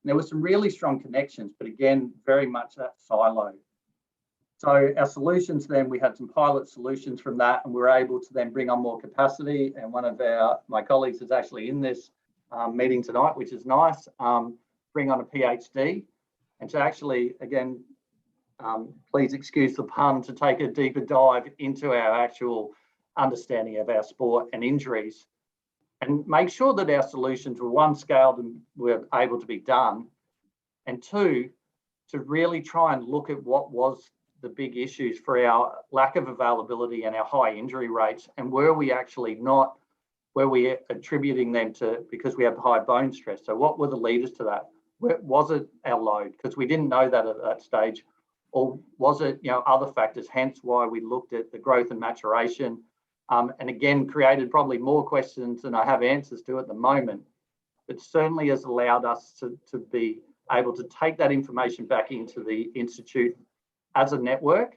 And there were some really strong connections, but again, very much that silo. So our solutions then, we had some pilot solutions from that, and we were able to then bring on more capacity. And one of my colleagues is actually in this meeting tonight, which is nice, bring on a PhD. And to actually, again, please excuse the pun, to take a deeper dive into our actual understanding of our sport and injuries, and make sure that our solutions were, one, scaled and were able to be done, and two, to really try and look at what was the big issues for our lack of availability and our high injury rates, and were we attributing them to because we have high bone stress? So what were the leaders to that? Was it our load? Because we didn't know that at that stage. Or was it, other factors, hence why we looked at the growth and maturation, and again, created probably more questions than I have answers to at the moment. it certainly has allowed us to be able to take that information back into the institute as a network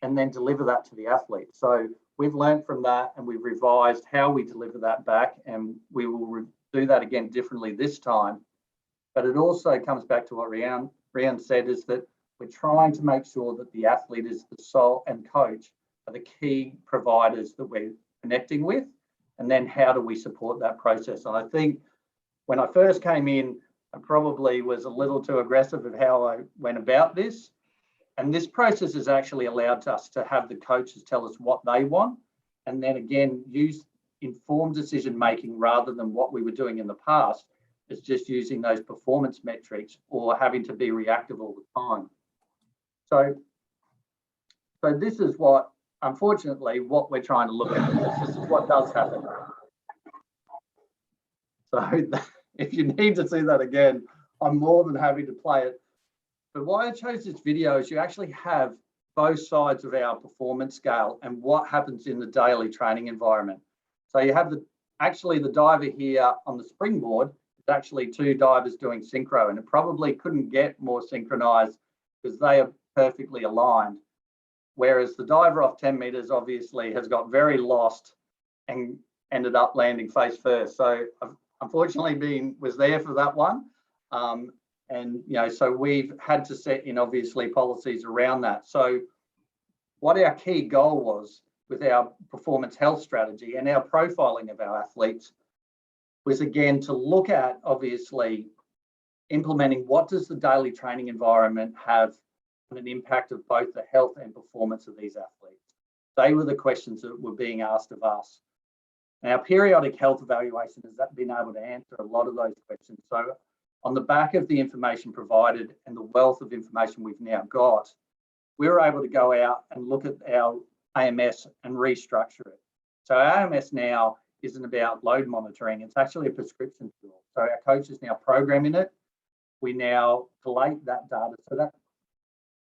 and then deliver that to the athletes. So we've learned from that and we've revised how we deliver that back, and we will do that again differently this time. But it also comes back to what Rian said, is that we're trying to make sure that the athlete is the sole, and coach are the key providers that we're connecting with, and then how do we support that process. And I think when I first came in, I probably was a little too aggressive of how I went about this. And this process has actually allowed us to have the coaches tell us what they want, and then again, use informed decision making rather than what we were doing in the past, is just using those performance metrics or having to be reactive all the time. So this is what, unfortunately, what we're trying to look at. This is what does happen. So if you need to see that again, I'm more than happy to play it. But why I chose this video is you actually have both sides of our performance scale and what happens in the daily training environment. So you have actually the diver here on the springboard. It's actually two divers doing synchro, and it probably couldn't get more synchronized because they are perfectly aligned. Whereas the diver off 10 meters obviously has got very lost and ended up landing face first. So I've unfortunately was there for that one. And, you know, so we've had to set in obviously policies around that. So what our key goal was with our performance health strategy and our profiling of our athletes was, again, to look at obviously implementing what does the daily training environment have an impact of both the health and performance of these athletes. They were the questions that were being asked of us. And our periodic health evaluation has been able to answer a lot of those questions. So on the back of the information provided and the wealth of information we've now got, we were able to go out and look at our AMS and restructure it. So our AMS now isn't about load monitoring, it's actually a prescription tool. So our coach is now programming it. We now collate that data. So that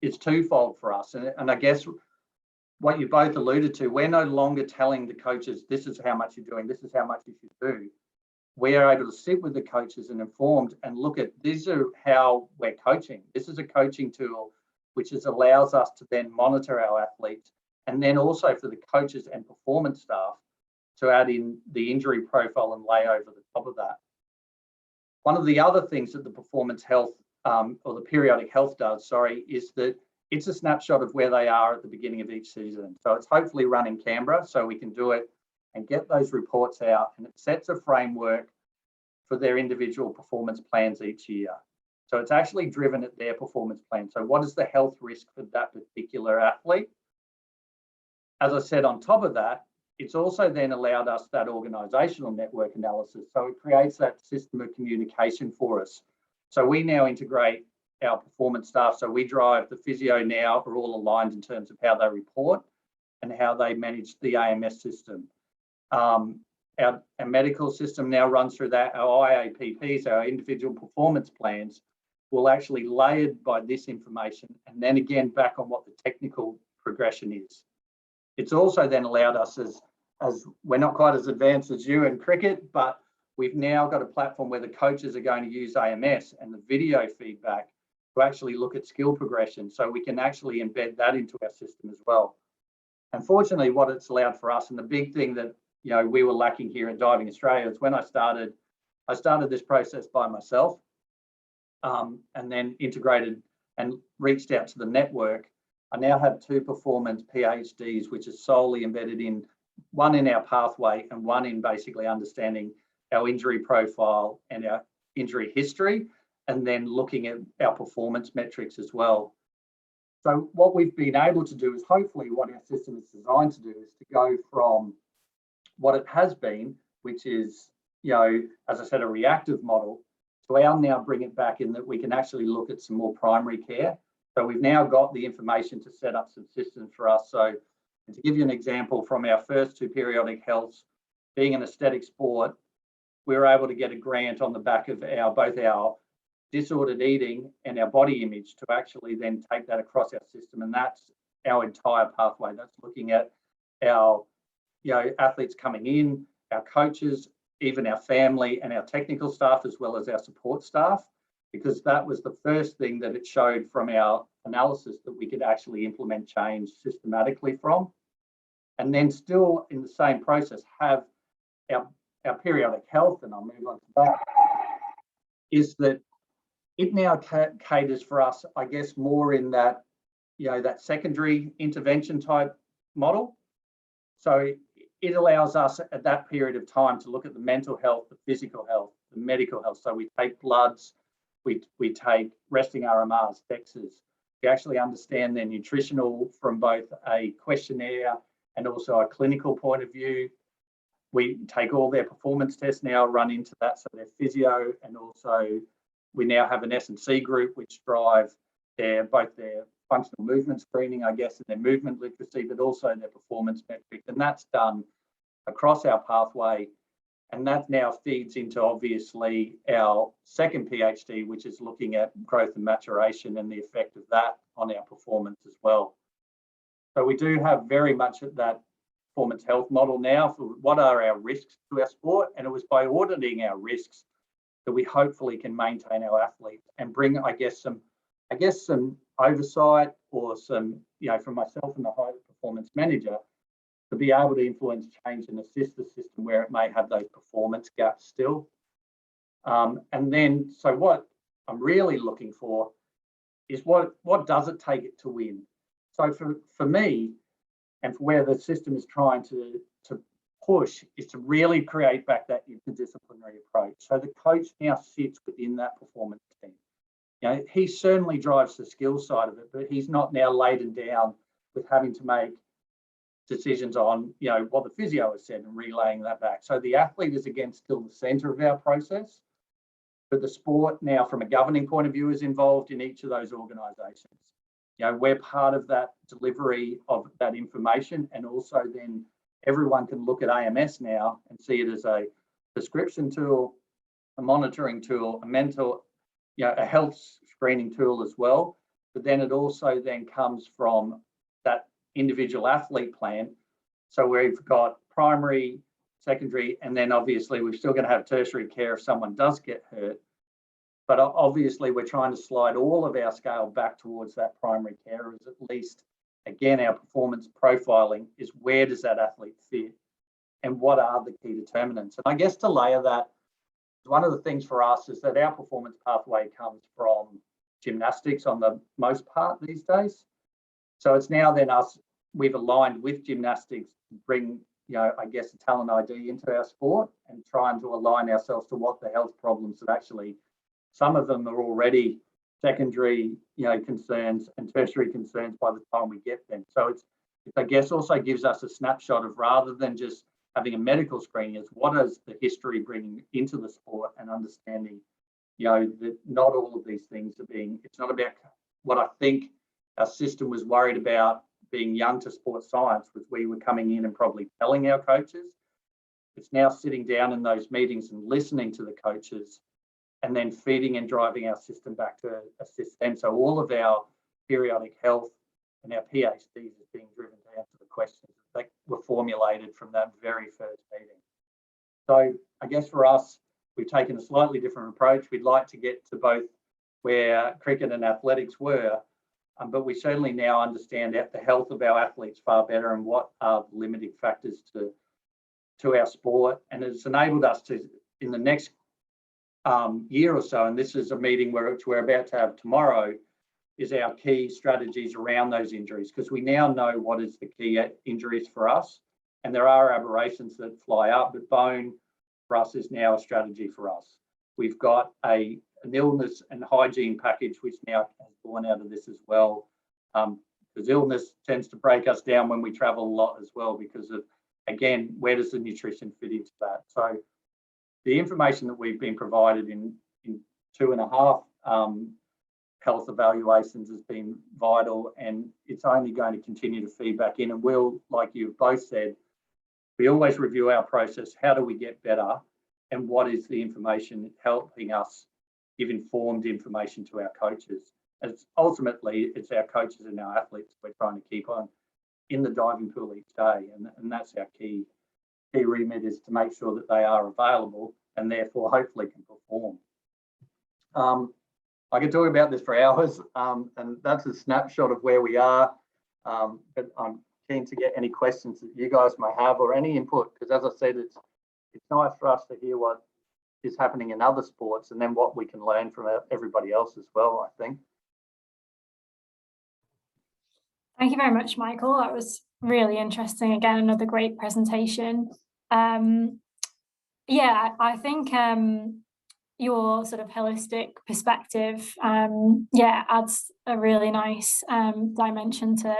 is twofold for us. And I guess what you both alluded to, we're no longer telling the coaches, this is how much you're doing, this is how much you should do. We are able to sit with the coaches and informed and look at, these are how we're coaching. This is a coaching tool which allows us to then monitor our athletes, and then also for the coaches and performance staff to add in the injury profile and lay over the top of that. One of the other things that the performance health or the periodic health does, is that it's a snapshot of where they are at the beginning of each season. So it's hopefully run in Canberra, so we can do it and get those reports out, and it sets a framework for their individual performance plans each year. So it's actually driven at their performance plan. So what is the health risk for that particular athlete? As I said, on top of that, it's also then allowed us that organisational network analysis. So it creates that system of communication for us. So we now integrate our performance staff. So we drive the physio now are all aligned in terms of how they report and how they manage the AMS system. Our medical system now runs through that. Our IAPPs, our individual performance plans, will actually layered by this information, and then again back on what the technical progression is. It's also then allowed us, as we're not quite as advanced as you in cricket, but we've now got a platform where the coaches are going to use AMS and the video feedback to actually look at skill progression, so we can actually embed that into our system as well. Unfortunately, what it's allowed for us, and the big thing that we were lacking here in Diving Australia, is when I started this process by myself, and then integrated and reached out to the network. I now have 2 performance PhDs, which is solely embedded in, one in our pathway and one in basically understanding our injury profile and our injury history, and then looking at our performance metrics as well. So what we've been able to do is, hopefully what our system is designed to do, is to go from what it has been, which is, as I said, a reactive model, to our now bring it back in that we can actually look at some more primary care. So we've now got the information to set up some systems for us. So, and to give you an example, from our first 2 periodic healths, being an aesthetic sport, we were able to get a grant on the back of both our disordered eating and our body image to actually then take that across our system. And that's our entire pathway. That's looking at our athletes coming in, our coaches, even our family and our technical staff, as well as our support staff, because that was the first thing that it showed from our analysis that we could actually implement change systematically from. And then still in the same process have our periodic health, and I'll move on to that, is that it now caters for us, I guess, more in that, that secondary intervention type model. So it allows us at that period of time to look at the mental health, the physical health, the medical health. So we take bloods, we take resting RMRs, DEXAs. We actually understand their nutritional from both a questionnaire and also a clinical point of view. We take all their performance tests now, run into that, so their physio, and also we now have an S&C group which drive both their functional movement screening, I guess, and their movement literacy, but also their performance metrics. And that's done across our pathway. And that now feeds into, obviously, our second PhD, which is looking at growth and maturation and the effect of that on our performance as well. So we do have very much that performance health model now for what are our risks to our sport. And it was by auditing our risks that we hopefully can maintain our athletes and bring, I guess, some oversight or some, from myself and the high performance manager, to be able to influence change and assist the system where it may have those performance gaps still. And then, so what I'm really looking for is what does it take it to win? So for me, and for where the system is trying to push, is to really create back that interdisciplinary approach. So the coach now sits within that performance team. He certainly drives the skill side of it, but he's not now laden down with having to make decisions on, what the physio has said and relaying that back. So the athlete is again still the centre of our process, but the sport now from a governing point of view is involved in each of those organisations. We're part of that delivery of that information, and also then everyone can look at AMS now and see it as a prescription tool, a monitoring tool, a mental, a health screening tool as well. But then it also then comes from that individual athlete plan. So we've got primary, secondary, and then obviously we're still going to have tertiary care if someone does get hurt. But obviously we're trying to slide all of our scale back towards that primary care, as at least, again, our performance profiling is where does that athlete fit and what are the key determinants? And I guess to layer that, one of the things for us is that our performance pathway comes from gymnastics on the most part these days. So it's now then we've aligned with gymnastics to bring, I guess, a talent ID into our sport and trying to align ourselves to what the health problems that actually, some of them are already secondary, concerns and tertiary concerns by the time we get them. So it's I guess also gives us a snapshot of, rather than just having a medical screening, is what is the history bringing into the sport, and understanding, that not all of these things are being, it's not about what I think our system was worried about being young to sports science, was we were coming in and probably telling our coaches. It's now sitting down in those meetings and listening to the coaches, and then feeding and driving our system back to assist them. So all of our periodic health and our PhDs is being driven down to the questions that were formulated from that very first meeting. So I guess for us, we've taken a slightly different approach. We'd like to get to both where cricket and athletics were, but we certainly now understand the health of our athletes far better and what are the limiting factors to our sport. And it's enabled us to, in the next year or so, and this is a meeting which we're about to have tomorrow, is our key strategies around those injuries, because we now know what is the key injuries for us. And there are aberrations that fly up, but bone for us is now a strategy for us. We've got an illness and hygiene package, which now has born out of this as well, because illness tends to break us down when we travel a lot as well, because of, again, where does the nutrition fit into that? So the information that we've been provided in 2.5 health evaluations has been vital, and it's only going to continue to feed back in. And we'll, like you've both said, we always review our process. How do we get better? And what is the information helping us give informed information to our coaches? And ultimately, it's our coaches and our athletes we're trying to keep on in the diving pool each day. And that's our key key remit is to make sure that they are available and therefore hopefully can perform. I could talk about this for hours, and that's a snapshot of where we are, but I'm keen to get any questions that you guys may have or any input, because as I said, it's nice for us to hear what is happening in other sports and then what we can learn from everybody else as well, I think. Thank you very much, Michael. That was really interesting. Again, another great presentation. Yeah, I think your sort of holistic perspective, adds a really nice dimension to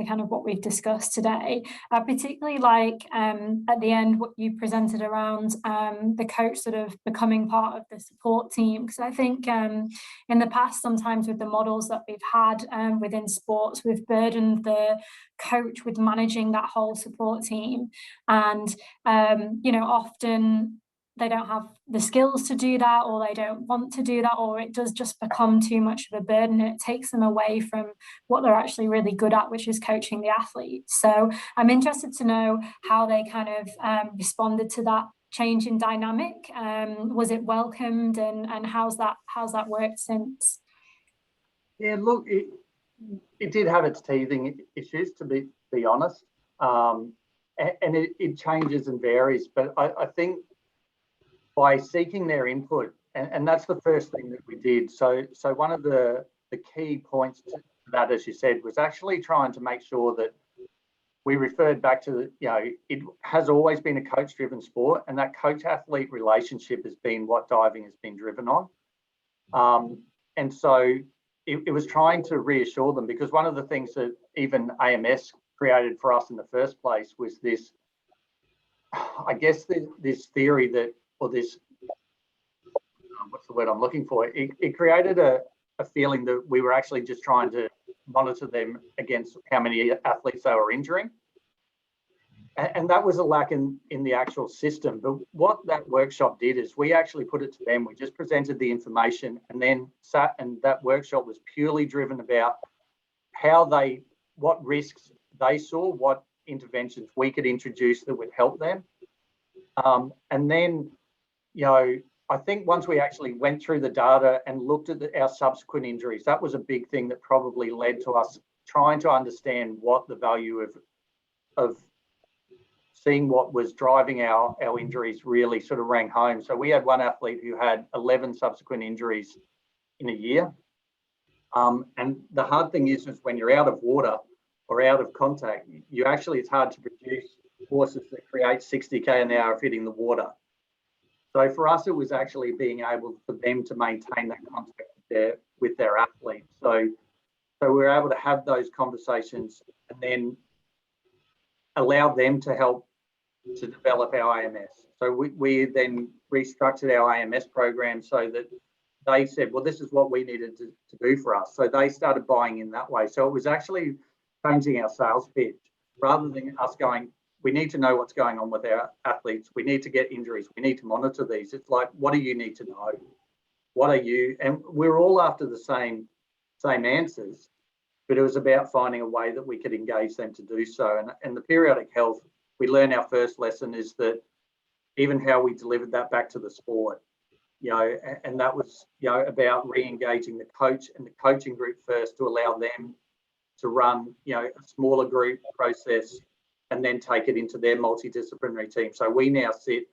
kind of what we've discussed today. I particularly like at the end what you presented around the coach sort of becoming part of the support team, because I think in the past, sometimes with the models that we've had within sports, we've burdened the coach with managing that whole support team, and often they don't have the skills to do that, or they don't want to do that, or it does just become too much of a burden. It takes them away from what they're actually really good at, which is coaching the athletes. So I'm interested to know how they kind of responded to that change in dynamic. Was it welcomed, and how's that worked since? Yeah, look, it did have its teething issues, to be honest, and it changes and varies, but I think by seeking their input, and that's the first thing that we did. So one of the key points to that, as you said, was actually trying to make sure that we referred back to, it has always been a coach-driven sport, and that coach-athlete relationship has been what diving has been driven on. And so it was trying to reassure them, because one of the things that even AMS created for us in the first place was this, I guess, this theory that, or this, what's the word I'm looking for? It created a feeling that we were actually just trying to monitor them against how many athletes they were injuring. And that was a lack in the actual system. But what that workshop did is we actually put it to them. We just presented the information and then sat, and that workshop was purely driven about what risks they saw, what interventions we could introduce that would help them. And then, I think once we actually went through the data and looked at our subsequent injuries, that was a big thing that probably led to us trying to understand what the value of seeing what was driving our injuries really sort of rang home. So we had one athlete who had 11 subsequent injuries in a year. And the hard thing is when you're out of water or out of contact, it's hard to produce forces that create 60 km an hour of hitting the water. So for us, it was actually being able for them to maintain that contact with their athletes. So we're able to have those conversations and then allow them to help to develop our AMS. So we then restructured our AMS program so that they said, well, this is what we needed to do for us. So they started buying in that way. So it was actually changing our sales pitch rather than us going, we need to know what's going on with our athletes. We need to get injuries. We need to monitor these. It's like, what do you need to know? What are you? And we're all after the same answers, but it was about finding a way that we could engage them to do so. And the periodic health, we learned our first lesson is that even how we delivered that back to the sport, and that was, about re-engaging the coach and the coaching group first to allow them to run, a smaller group process and then take it into their multidisciplinary team. So we now sit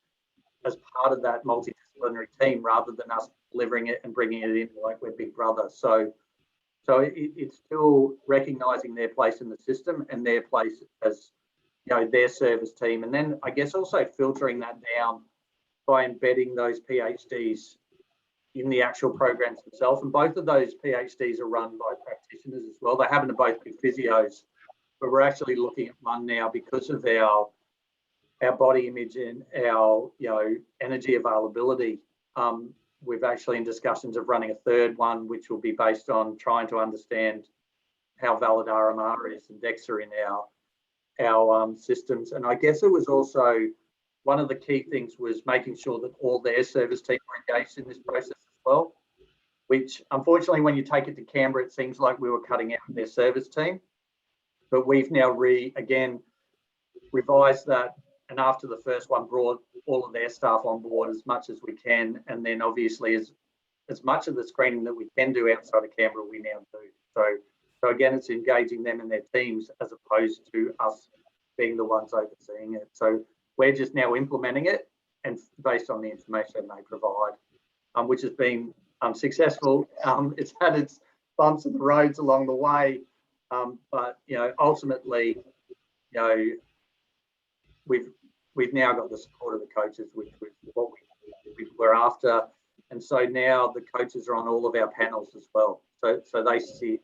as part of that multidisciplinary team rather than us delivering it and bringing it in like we're Big Brother. So it's still recognising their place in the system and their place as, their service team. And then I guess also filtering that down by embedding those PhDs in the actual programs themselves. And both of those PhDs are run by practitioners as well. They happen to both be physios, but we're actually looking at one now because of our body image and our energy availability. We've actually in discussions of running a third one, which will be based on trying to understand how valid RMR is and DEXA in our systems. And I guess it was also one of the key things was making sure that all their service team were engaged in this process as well, which unfortunately when you take it to Canberra, it seems like we were cutting out their service team. But we've now revised that and after the first one, brought all of their staff on board as much as we can, and then obviously as much of the screening that we can do outside of Canberra, we now do. So again, it's engaging them in their teams as opposed to us being the ones overseeing it. So we're just now implementing it, and based on the information they provide, which has been successful. It's had its bumps in the roads along the way, but ultimately, we've now got the support of the coaches, which was what we were after, and so now the coaches are on all of our panels as well. So they sit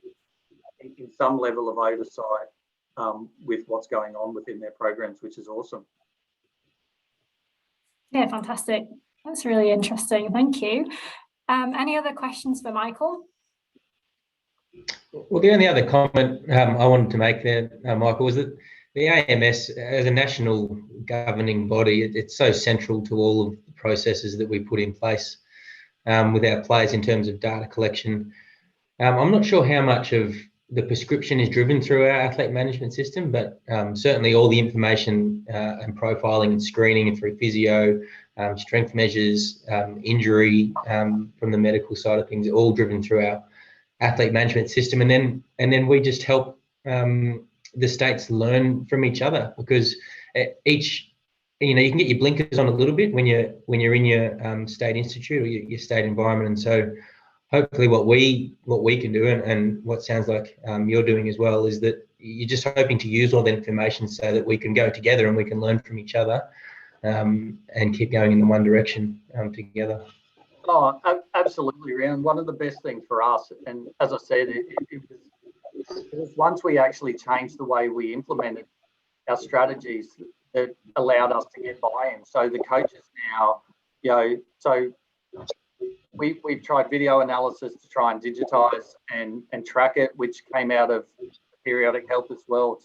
in some level of oversight with what's going on within their programs, which is awesome. Yeah, fantastic. That's really interesting. Thank you. Any other questions for Michael? Well, the only other comment I wanted to make there, Michael, was that the AMS, as a national governing body, it's so central to all of the processes that we put in place with our players in terms of data collection. I'm not sure how much of the prescription is driven through our athlete management system, but certainly all the information and profiling and screening and through physio, strength measures, injury from the medical side of things, are all driven through our athlete management system, and then we just help the states learn from each other, because each, you can get your blinkers on a little bit when you're in your state institute or your state environment, and so hopefully what we can do, and what sounds like you're doing as well, is that you're just hoping to use all the information so that we can go together and we can learn from each other and keep going in the one direction together. Oh, absolutely, Rian. One of the best things for us, and as I said, it was once we actually changed the way we implemented our strategies that allowed us to get buy-in. So the coaches now, so we've tried video analysis to try and digitize and track it, which came out of periodic health as well,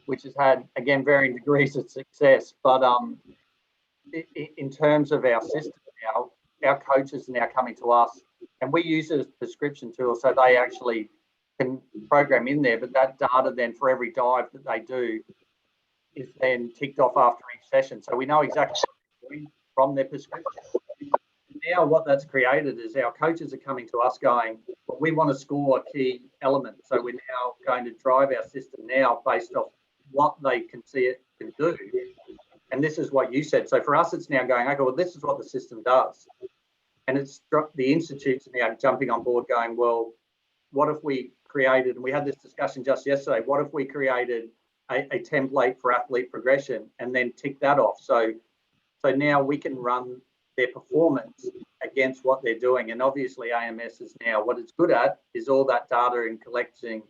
which has had, again, varying degrees of success. But in terms of our system now, our coaches are now coming to us, and we use it as a prescription tool, so they actually can program in there, but that data then for every dive that they do is then ticked off after each session. So we know exactly what they're doing from their prescription. Now what that's created is our coaches are coming to us going, well, we want to score a key element. So we're now going to drive our system now based off what they can see it can do. And this is what you said. So for us, it's now going, okay, well, this is what the system does. And it's the institutes are now jumping on board going, well, what if we created, and we had this discussion just yesterday, what if we created a template for athlete progression and then tick that off? So now we can run their performance against what they're doing. And obviously AMS is now, what it's good at is all that data and collecting,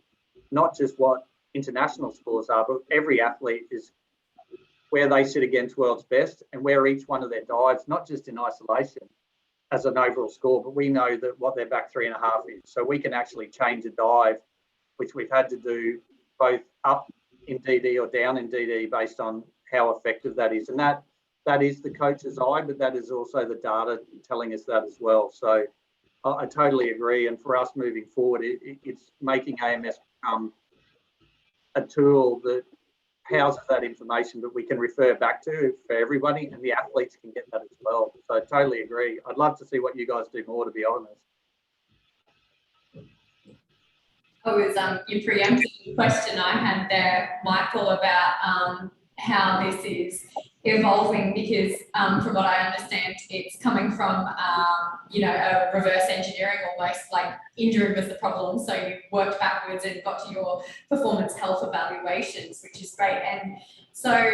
not just what international scores are, but every athlete is where they sit against world's best and where each one of their dives, not just in isolation as an overall score, but we know that what their back 3.5 is. So we can actually change a dive, which we've had to do both up in DD or down in DD based on how effective that is. And that is the coach's eye, but that is also the data telling us that as well. So I totally agree. And for us moving forward, it's making AMS become a tool that houses that information that we can refer back to for everybody, and the athletes can get that as well. So I totally agree. I'd love to see what you guys do more, to be honest. You preempted the question I had there, Michael, about how this is evolving, because from what I understand, it's coming from, a reverse engineering, almost like injury was the problem. So you worked backwards and got to your performance health evaluations, which is great. And so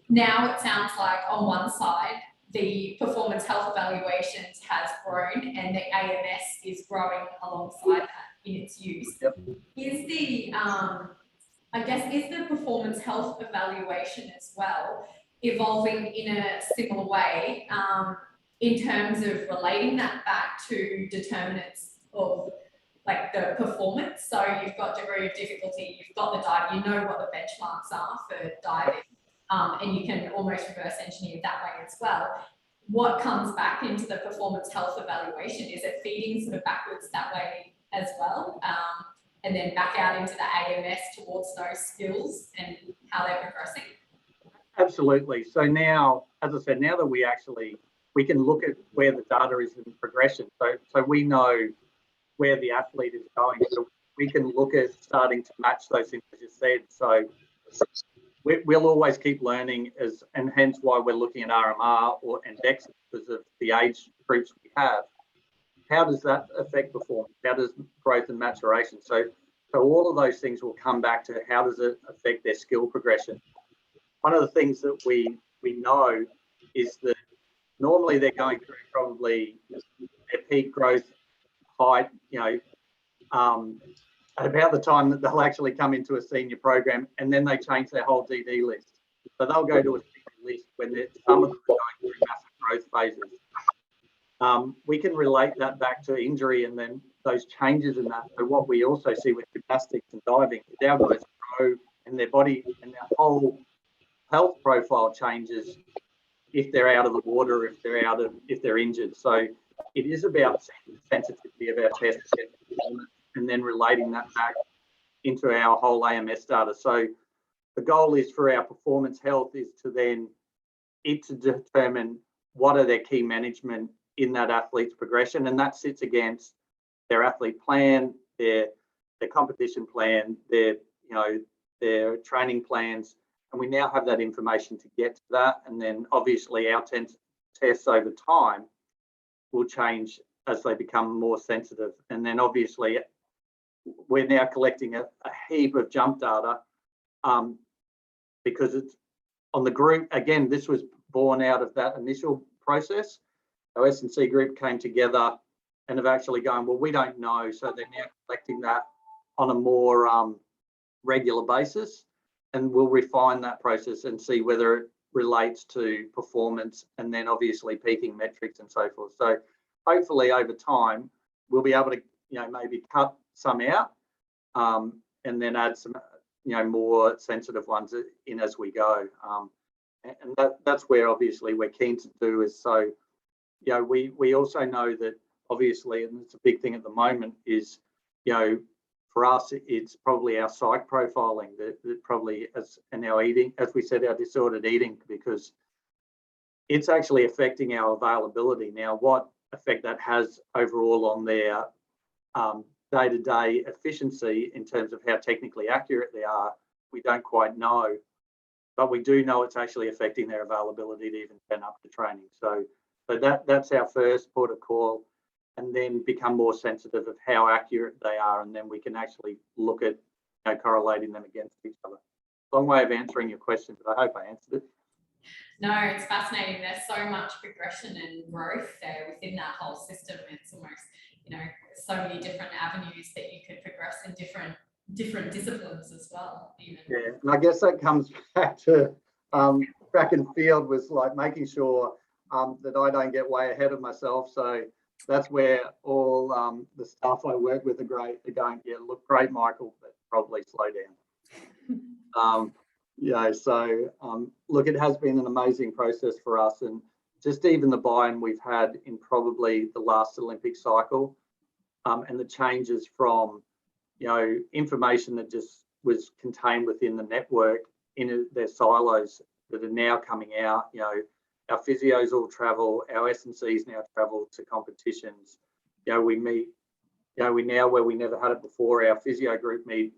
now it sounds like on one side, the performance health evaluations has grown and the AMS is growing alongside that in its use. Yep. Is the performance health evaluation as well evolving in a similar way in terms of relating that back to determinants of like the performance? So you've got degree of difficulty, you've got the dive, you know what the benchmarks are for diving, and you can almost reverse engineer that way as well. What comes back into the performance health evaluation? Is it feeding sort of backwards that way as well? And then back out into the AMS towards those skills and how they're progressing? Absolutely. So now, as I said, now that we can look at where the data is in progression. So we know where the athlete is going. So we can look at starting to match those things, as you said. So we'll always keep learning, and hence why we're looking at RMR and DEXA because of the age groups we have. How does that affect performance? How does growth and maturation? So all of those things will come back to how does it affect their skill progression. One of the things that we know is that normally they're going through probably their peak growth height, at about the time that they'll actually come into a senior program, and then they change their whole DD list. So they'll go to a senior list when some of them are going through massive growth phases. We can relate that back to injury and then those changes in that. So what we also see with gymnastics and diving is our guys grow and their body and their whole health profile changes if they're out of the water, if they're injured. So it is about sensitivity of our test and then relating that back into our whole AMS data. So the goal is for our performance health is to determine what are their key management in that athlete's progression, and that sits against their athlete plan, their competition plan, their training plans, and we now have that information to get to that. And then obviously our tests over time will change as they become more sensitive. And then obviously we're now collecting a heap of jump data because it's on the group. Again, this was born out of that initial process. Our S&C group came together and have actually gone, well, we don't know. So they're now collecting that on a more regular basis, and we'll refine that process and see whether it relates to performance and then obviously peaking metrics and so forth. So hopefully over time, we'll be able to, maybe cut some out and then add some, more sensitive ones in as we go. And that's where obviously we're keen to do is so, we also know that obviously, and it's a big thing at the moment is, for us, it's probably our psych profiling that probably and our eating, as we said, our disordered eating, because it's actually affecting our availability. Now, what effect that has overall on their day-to-day efficiency in terms of how technically accurate they are, we don't quite know, but we do know it's actually affecting their availability to even turn up to training. So that's our first port of call, and then become more sensitive of how accurate they are, and then we can actually look at correlating them against each other. Long way of answering your question, but I hope I answered it. No, it's fascinating. There's so much progression and growth there within that whole system. It's almost, so many different avenues that you could progress in different disciplines as well. Even. Yeah, and I guess that comes back to track and field was like making sure that I don't get way ahead of myself. So that's where all the staff I work with are great. They're going, yeah, look great, Michael, but probably slow down. Look, it has been an amazing process for us, and just even the buy-in we've had in probably the last Olympic cycle, and the changes from, information that just was contained within the network in their silos that are now coming out. Our physios all travel, our S&Cs now travel to competitions. We meet, we now, where we never had it before, our physio group meet,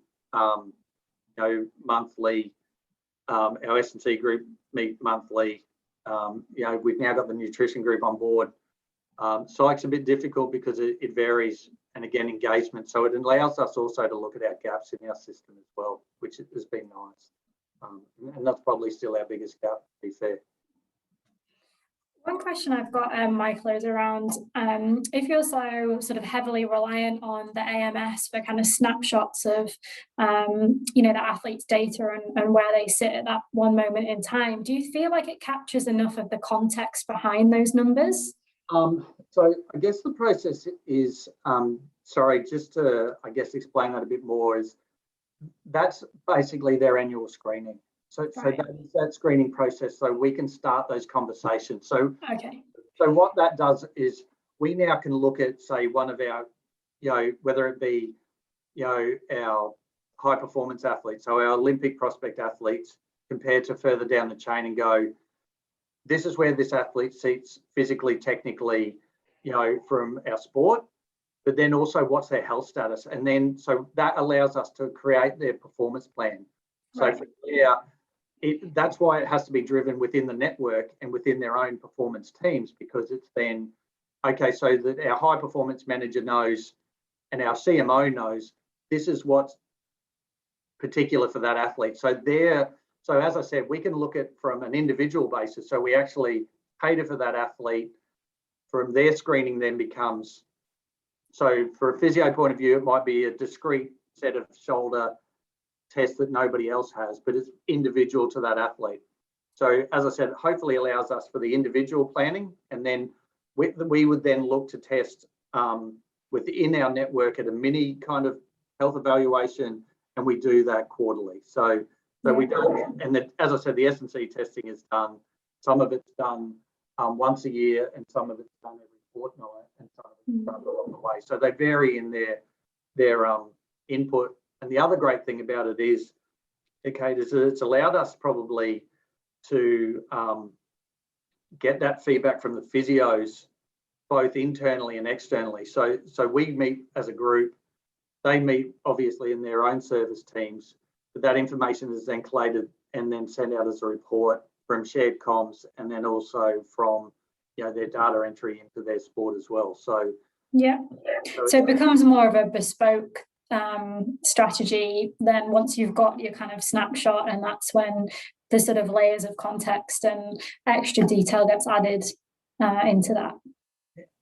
monthly. Our S&C group meet monthly. We've now got the nutrition group on board. Psych's a bit difficult because it varies, and again, engagement. So it allows us also to look at our gaps in our system as well, which has been nice. And that's probably still our biggest gap, to be fair. One question I've got, Michael, is around if you're so sort of heavily reliant on the AMS for kind of snapshots of, the athlete's data and where they sit at that one moment in time, do you feel like it captures enough of the context behind those numbers? So I guess the process is, just to, explain that a bit more, is that's basically their annual screening. So that screening process, so we can start those conversations. So what that does is we now can look at, say, one of our, whether it be, our high performance athletes, so our Olympic prospect athletes, compared to further down the chain and go, this is where this athlete sits physically, technically, you know, from our sport, but then also what's their health status. And then, so that allows us to create their performance plan. So Right. for that's why it has to be driven within the network and within their own performance teams, because it's then, okay, so that our high performance manager knows and our CMO knows this is what's particular for that athlete. So as I said, we can look at from an individual basis. So we actually cater for that athlete. From their screening then becomes, so for a physio point of view, it might be a discrete set of shoulder tests that nobody else has, but it's individual to that athlete. So as I said, hopefully allows us for the individual planning, and then we would then look to test within our network at a mini kind of health evaluation, and we do that quarterly. So we don't, and as I said, the S&C testing is done. Some of it's done once a year, and some of it's done every fortnight, and some of it's done along the way. So they vary in their input. And the other great thing about it is, okay, it's allowed us probably to get that feedback from the physios, both internally and externally. So we meet as a group, they meet obviously in their own service teams, but that information is then collated and then sent out as a report from shared comms, and then also from, you know, their data entry into their sport as well. So yeah, so it becomes more of a bespoke strategy then once you've got your kind of snapshot, and that's when the sort of layers of context and extra detail gets added into that.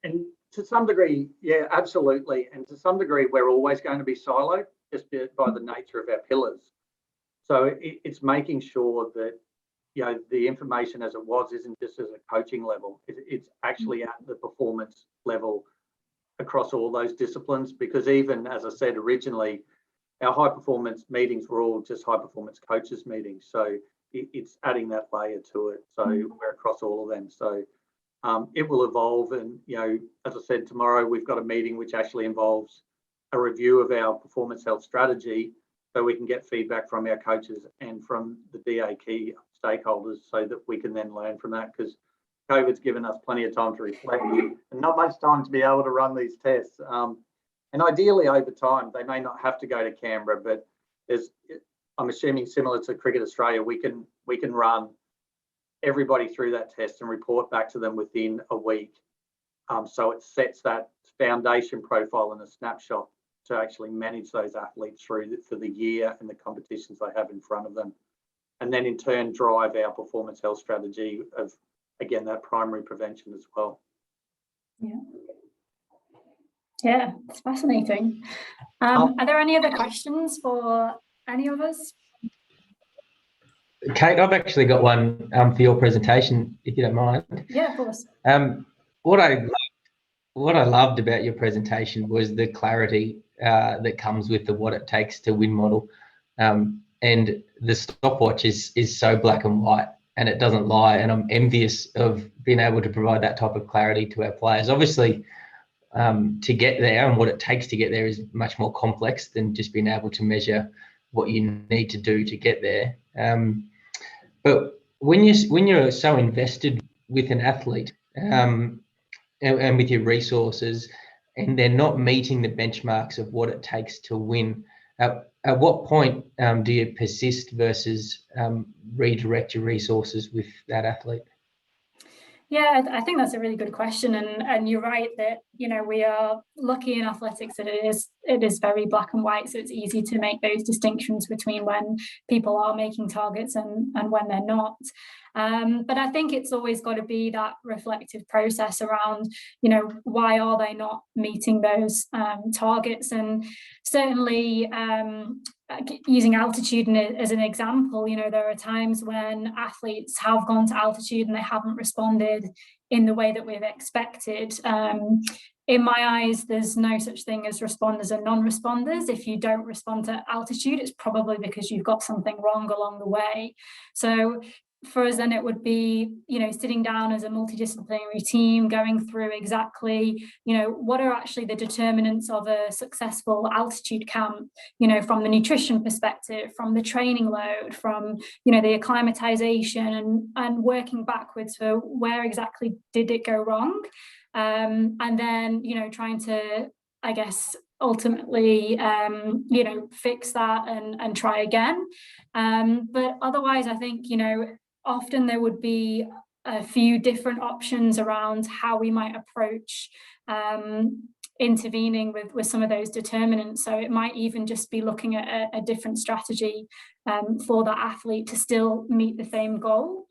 And to some degree, yeah, absolutely. And to some degree, we're always going to be siloed just by the nature of our pillars. So it's making sure that, you know, the information as it was isn't just as a coaching level. It's actually at the performance level across all those disciplines, because even, as I said originally, our high performance meetings were all just high performance coaches meetings. So it's adding that layer to it. So we're across all of them. So it will evolve. And, you know, as I said, tomorrow we've got a meeting which actually involves a review of our performance health strategy, so we can get feedback from our coaches and from the DA key stakeholders, so that we can then learn from that, because COVID's given us plenty of time to reflect and not much time to be able to run these tests. And ideally over time, they may not have to go to Canberra, but I'm assuming similar to Cricket Australia, we can run everybody through that test and report back to them within a week. So it sets that foundation profile and a snapshot to actually manage those athletes through for the year and the competitions they have in front of them. And then in turn drive our performance health strategy of, again, that primary prevention as well. Yeah, it's fascinating. Are there any other questions for any of us? Kate, I've actually got one for your presentation, if you don't mind. Yeah, of course. What I loved about your presentation was the clarity that comes with the what it takes to win model, and the stopwatch is so black and white, and it doesn't lie. And I'm envious of being able to provide that type of clarity to our players. Obviously, to get there and what it takes to get there is much more complex than just being able to measure what you need to do to get there. But when you're so invested with an athlete and with your resources, and they're not meeting the benchmarks of what it takes to win, at what point do you persist versus redirect your resources with that athlete? Yeah, I think that's a really good question, and you're right that, you know, we are lucky in athletics that it is very black and white, so it's easy to make those distinctions between when people are making targets and when they're not. But I think it's always got to be that reflective process around, you know, why are they not meeting those targets? And certainly using altitude as an example, you know, there are times when athletes have gone to altitude and they haven't responded in the way that we've expected. In my eyes, there's no such thing as responders and non-responders. If you don't respond to altitude, it's probably because you've got something wrong along the way. So for us then it would be, you know, sitting down as a multidisciplinary team, going through exactly, you know, what are actually the determinants of a successful altitude camp, you know, from the nutrition perspective, from the training load, from, you know, the acclimatization, and working backwards for where exactly did it go wrong. And then, you know, trying to, I guess, ultimately, you know, fix that and try again. But otherwise, I think, you know, often there would be a few different options around how we might approach intervening with some of those determinants. So it might even just be looking at a different strategy for the athlete to still meet the same goal.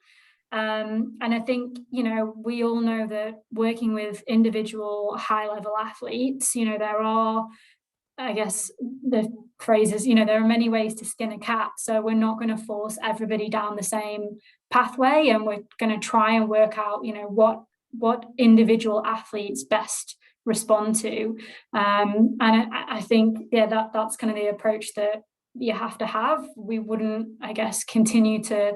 And I think, you know, we all know that working with individual high-level athletes, you know, there are, I guess the phrase is, you know, there are many ways to skin a cat. So we're not going to force everybody down the same pathway, and we're going to try and work out, you know, what individual athletes best respond to. And I think, yeah, that's kind of the approach that you have to have. We wouldn't, I guess, continue to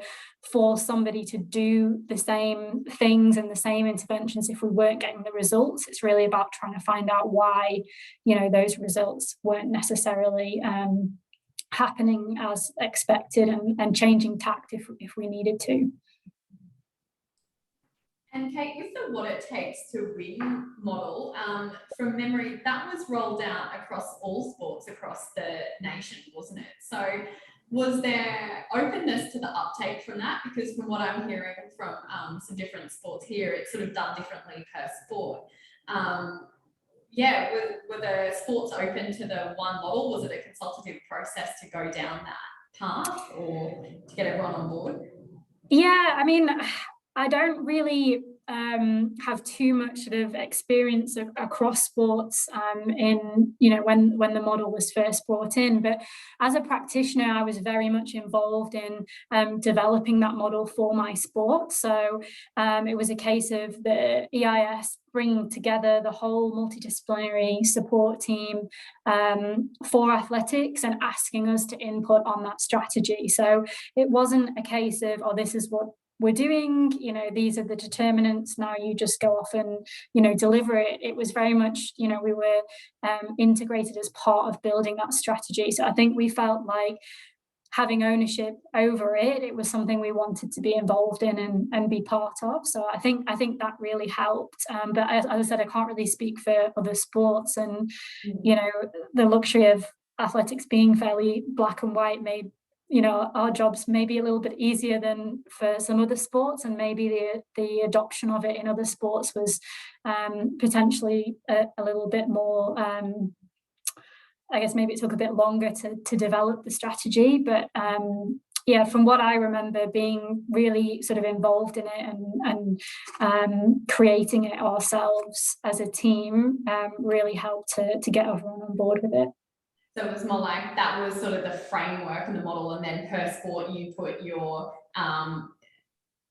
force somebody to do the same things and the same interventions if we weren't getting the results. It's really about trying to find out why, you know, those results weren't necessarily happening as expected, and changing tact if we needed to. And Kate, with the What It Takes to Win model, from memory, that was rolled out across all sports across the nation, wasn't it? So was there openness to the uptake from that? Because from what I'm hearing from some different sports here, it's sort of done differently per sport. Yeah, were the sports open to the one model? Was it a consultative process to go down that path, or to get everyone on board? Yeah, I mean, I don't really have too much sort of experience across sports in, you know, when the model was first brought in. But as a practitioner, I was very much involved in developing that model for my sport. So it was a case of the EIS bringing together the whole multidisciplinary support team for athletics and asking us to input on that strategy. So it wasn't a case of, oh, this is what we're doing, you know, these are the determinants, now you just go off and, you know, deliver it. It was very much, you know, we were integrated as part of building that strategy. So I think we felt like having ownership over it, it was something we wanted to be involved in and be part of. So I think that really helped. But as I said, I can't really speak for other sports, and, you know, the luxury of athletics being fairly black and white made, you know, our jobs maybe a little bit easier than for some other sports, and maybe the adoption of it in other sports was potentially a little bit more, I guess maybe it took a bit longer to develop the strategy. But yeah, from what I remember, being really sort of involved in it and creating it ourselves as a team really helped to get everyone on board with it. So it was more like that was sort of the framework and the model, and then per sport you put your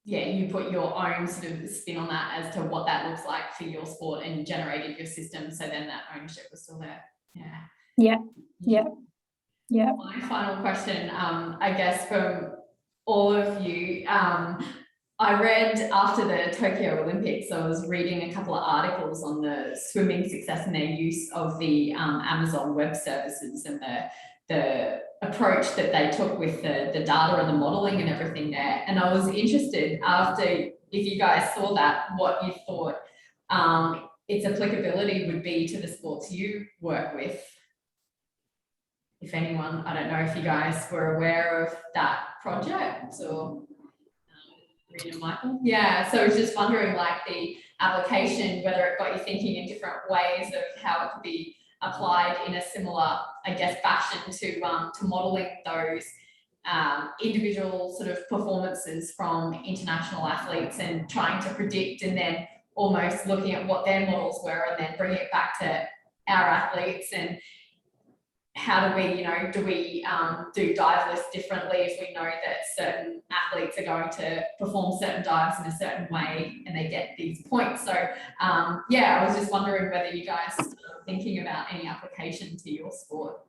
you put your own sort of spin on that as to what that looks like for your sport, and generated your system. So then that ownership was still there. Yeah. My final question, I guess, from all of you. I read after the Tokyo Olympics, I was reading a couple of articles on the swimming success and their use of the Amazon Web Services, and the approach that they took with the data and the modelling and everything there. And I was interested, after, if you guys saw that, what you thought its applicability would be to the sports you work with. If anyone, I don't know if you guys were aware of that project, or Rian and Michael. Yeah, so I was just wondering, like, the application, whether it got you thinking in different ways of how it could be applied in a similar, I guess, fashion to modelling those individual sort of performances from international athletes, and trying to predict, and then almost looking at what their models were, and then bringing it back to our athletes. And how do we, you know, do dive lists differently if we know that certain athletes are going to perform certain dives in a certain way and they get these points? So yeah, I was just wondering whether you guys are thinking about any application to your sport.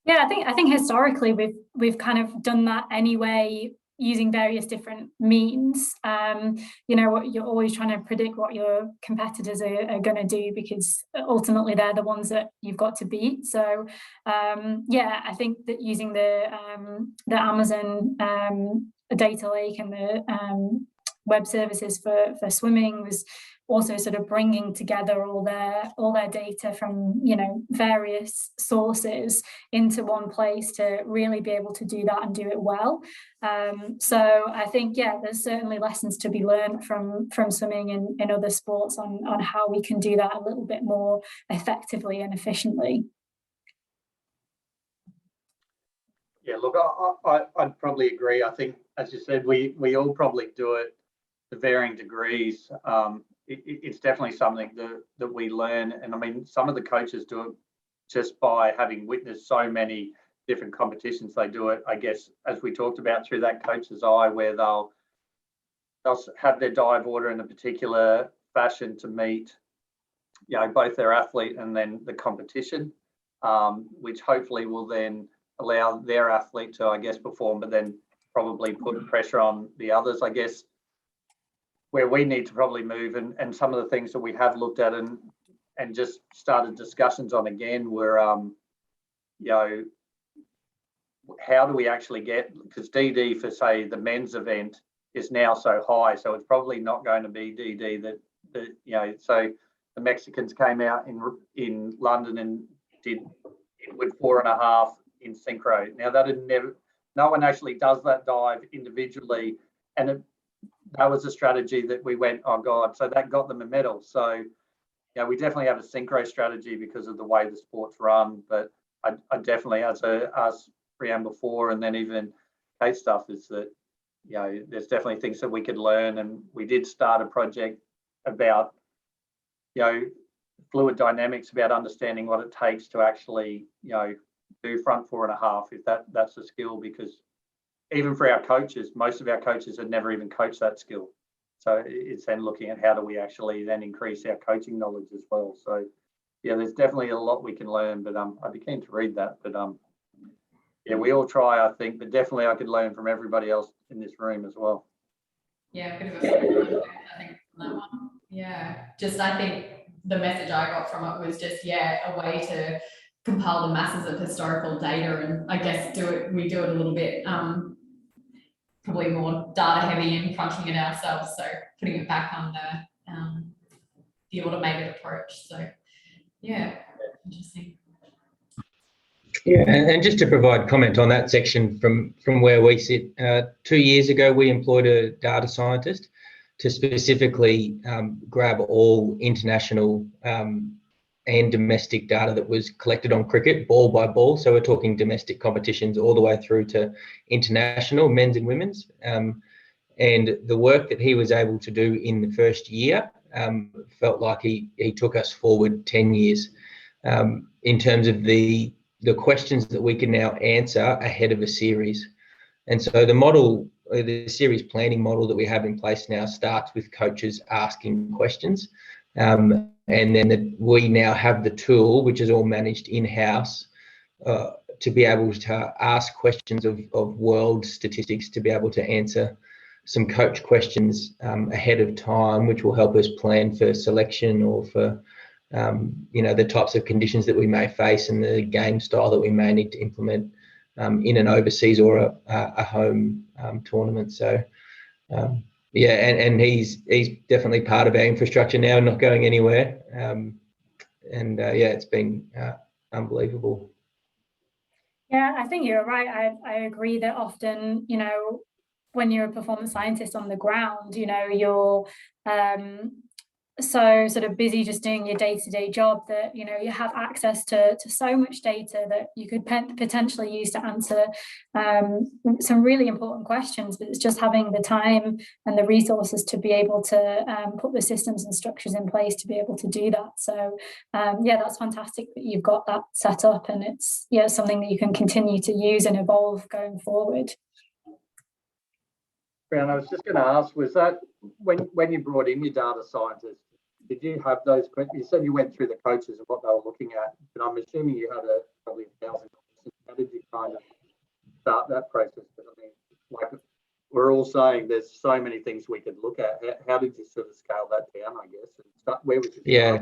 Yeah, I think historically we've kind of done that anyway, using various different means. You know, you're always trying to predict what your competitors are going to do, because ultimately they're the ones that you've got to beat. So yeah, I think that using the Amazon data lake and the web services for swimming was also sort of bringing together all their data from, you know, various sources into one place to really be able to do that and do it well. So I think, yeah, there's certainly lessons to be learned from swimming in other sports on how we can do that a little bit more effectively and efficiently. Yeah, look, I'd probably agree. I think, as you said, we all probably do it to varying degrees. It's definitely something that we learn. And I mean, some of the coaches do it just by having witnessed so many different competitions. They do it, I guess, as we talked about, through that coach's eye, where they'll have their dive order in a particular fashion to meet, you know, both their athlete and then the competition, which hopefully will then allow their athlete to, I guess, perform, but then probably put pressure on the others. I guess where we need to probably move, and some of the things that we have looked at and just started discussions on again were, you know, how do we actually get, because DD for, say, the men's event is now so high, so it's probably not going to be DD that you know, so the Mexicans came out in London and did it with 4.5 in synchro. Now that had never, no one actually does that dive individually, and that was a strategy that we went, oh God, so that got them a medal. So yeah, we definitely have a synchro strategy because of the way the sport's run, but I definitely, as asked Rian before, and then even Kate stuff, is that, you know, there's definitely things that we could learn. And we did start a project about, you know, fluid dynamics, about understanding what it takes to actually, you know, do front 4.5, if that's a skill, because even for our coaches, most of our coaches had never even coached that skill. So it's then looking at how do we actually then increase our coaching knowledge as well. So yeah, there's definitely a lot we can learn, but I'd be keen to read that. But yeah, we all try, I think, but definitely I could learn from everybody else in this room as well. Yeah, a bit of a I think on that one. Yeah, just I think the message I got from it was just, yeah, a way to compile the masses of historical data, and I guess we do it a little bit probably more data heavy and crunching it ourselves, so putting it back on the automated approach. So yeah, interesting. Yeah, and just to provide comment on that section from where we sit, 2 years ago we employed a data scientist to specifically grab all international and domestic data that was collected on cricket, ball by ball. So we're talking domestic competitions all the way through to international, men's and women's. And the work that he was able to do in the first year felt like he took us forward 10 years in terms of the questions that we can now answer ahead of a series. And so the model, the series planning model that we have in place now, starts with coaches asking questions. And then we now have the tool, which is all managed in-house, to be able to ask questions of world statistics, to be able to answer some coach questions ahead of time, which will help us plan for selection or for you know, the types of conditions that we may face and the game style that we may need to implement in an overseas or a home tournament. So yeah, and he's definitely part of our infrastructure now, not going anywhere. And yeah, it's been unbelievable. Yeah, I think you're right. I agree that often, you know, when you're a performance scientist on the ground, you know, you're so sort of busy just doing your day-to-day job that, you know, you have access to so much data that you could potentially use to answer some really important questions, but it's just having the time and the resources to be able to put the systems and structures in place to be able to do that. So yeah, that's fantastic that you've got that set up, and it's, yeah, something that you can continue to use and evolve going forward. Rian, I was just going to ask, was that when you brought in your data scientists, did you have those questions? You said you went through the coaches and what they were looking at, but I'm assuming you had probably 1,000 questions. How did you kind of start that process? Because I mean, like we're all saying there's so many things we could look at. How did you sort of scale that down, I guess? And where was you? Yeah.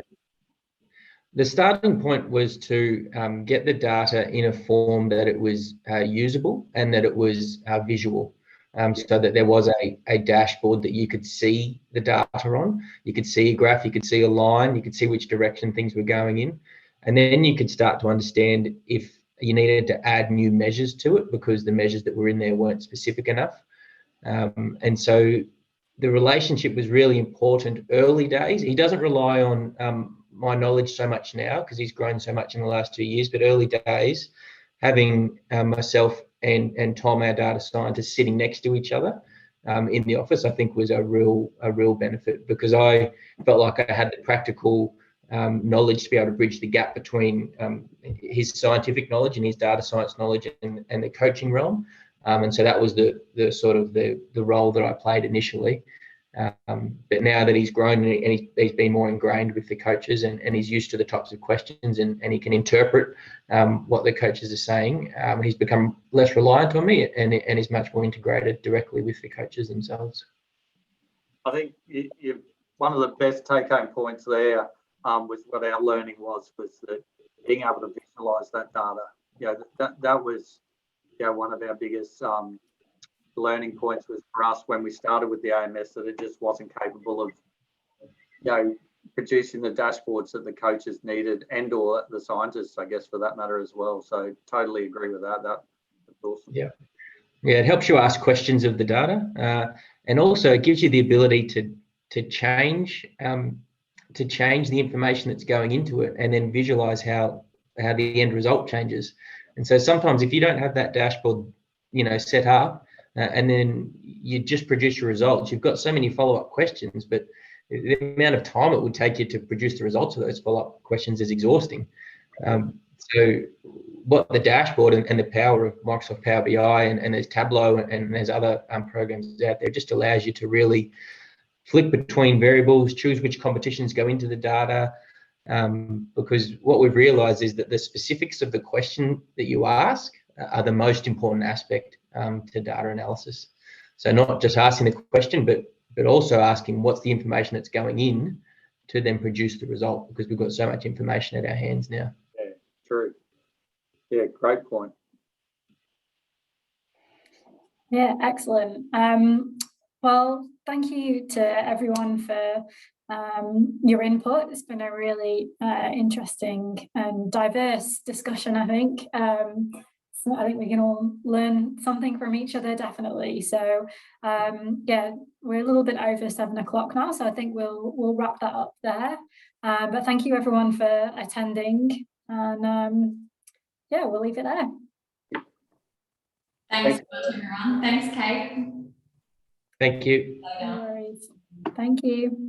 The starting point was to get the data in a form that it was usable and that it was visual, so that there was a dashboard that you could see the data on. You could see a graph, you could see a line, you could see which direction things were going in. And then you could start to understand if you needed to add new measures to it because the measures that were in there weren't specific enough. And so the relationship was really important early days. He doesn't rely on my knowledge so much now because he's grown so much in the last 2 years, but early days, having myself and Tom, our data scientist, sitting next to each other in the office, I think was a real benefit, because I felt like I had the practical knowledge to be able to bridge the gap between his scientific knowledge and his data science knowledge and the coaching realm. And so that was the sort of the role that I played initially. But now that he's grown and he's been more ingrained with the coaches and he's used to the types of questions and he can interpret what the coaches are saying, he's become less reliant on me and is much more integrated directly with the coaches themselves. I think one of the best take-home points there with what our learning was that being able to visualise that data, that was one of our biggest learning points was for us when we started with the AMS, that it just wasn't capable of producing the dashboards that the coaches needed and or the scientists, I guess, for that matter as well. So totally agree with that. That's awesome. Yeah, it helps you ask questions of the data, and also it gives you the ability to change the information that's going into it and then visualize how the end result changes. And so sometimes if you don't have that dashboard set up, and then you just produce your results, you've got so many follow-up questions, but the amount of time it would take you to produce the results of those follow-up questions is exhausting. So what the dashboard and the power of Microsoft Power BI and there's Tableau and there's other programs out there just allows you to really flick between variables, choose which competitions go into the data, because what we've realized is that the specifics of the question that you ask are the most important aspect to data analysis. So not just asking the question, but also asking what's the information that's going in to then produce the result, because we've got so much information at our hands now. Yeah, true. Yeah, great point. Yeah, excellent. Well, thank you to everyone for your input. It's been a really interesting and diverse discussion, I think. So I think we can all learn something from each other, definitely. So yeah, we're a little bit over 7 o'clock now, so I think we'll wrap that up there. But thank you everyone for attending, and yeah, we'll leave it there. Thanks for watching, everyone. Thanks, Kate. Thank you. No worries. Thank you.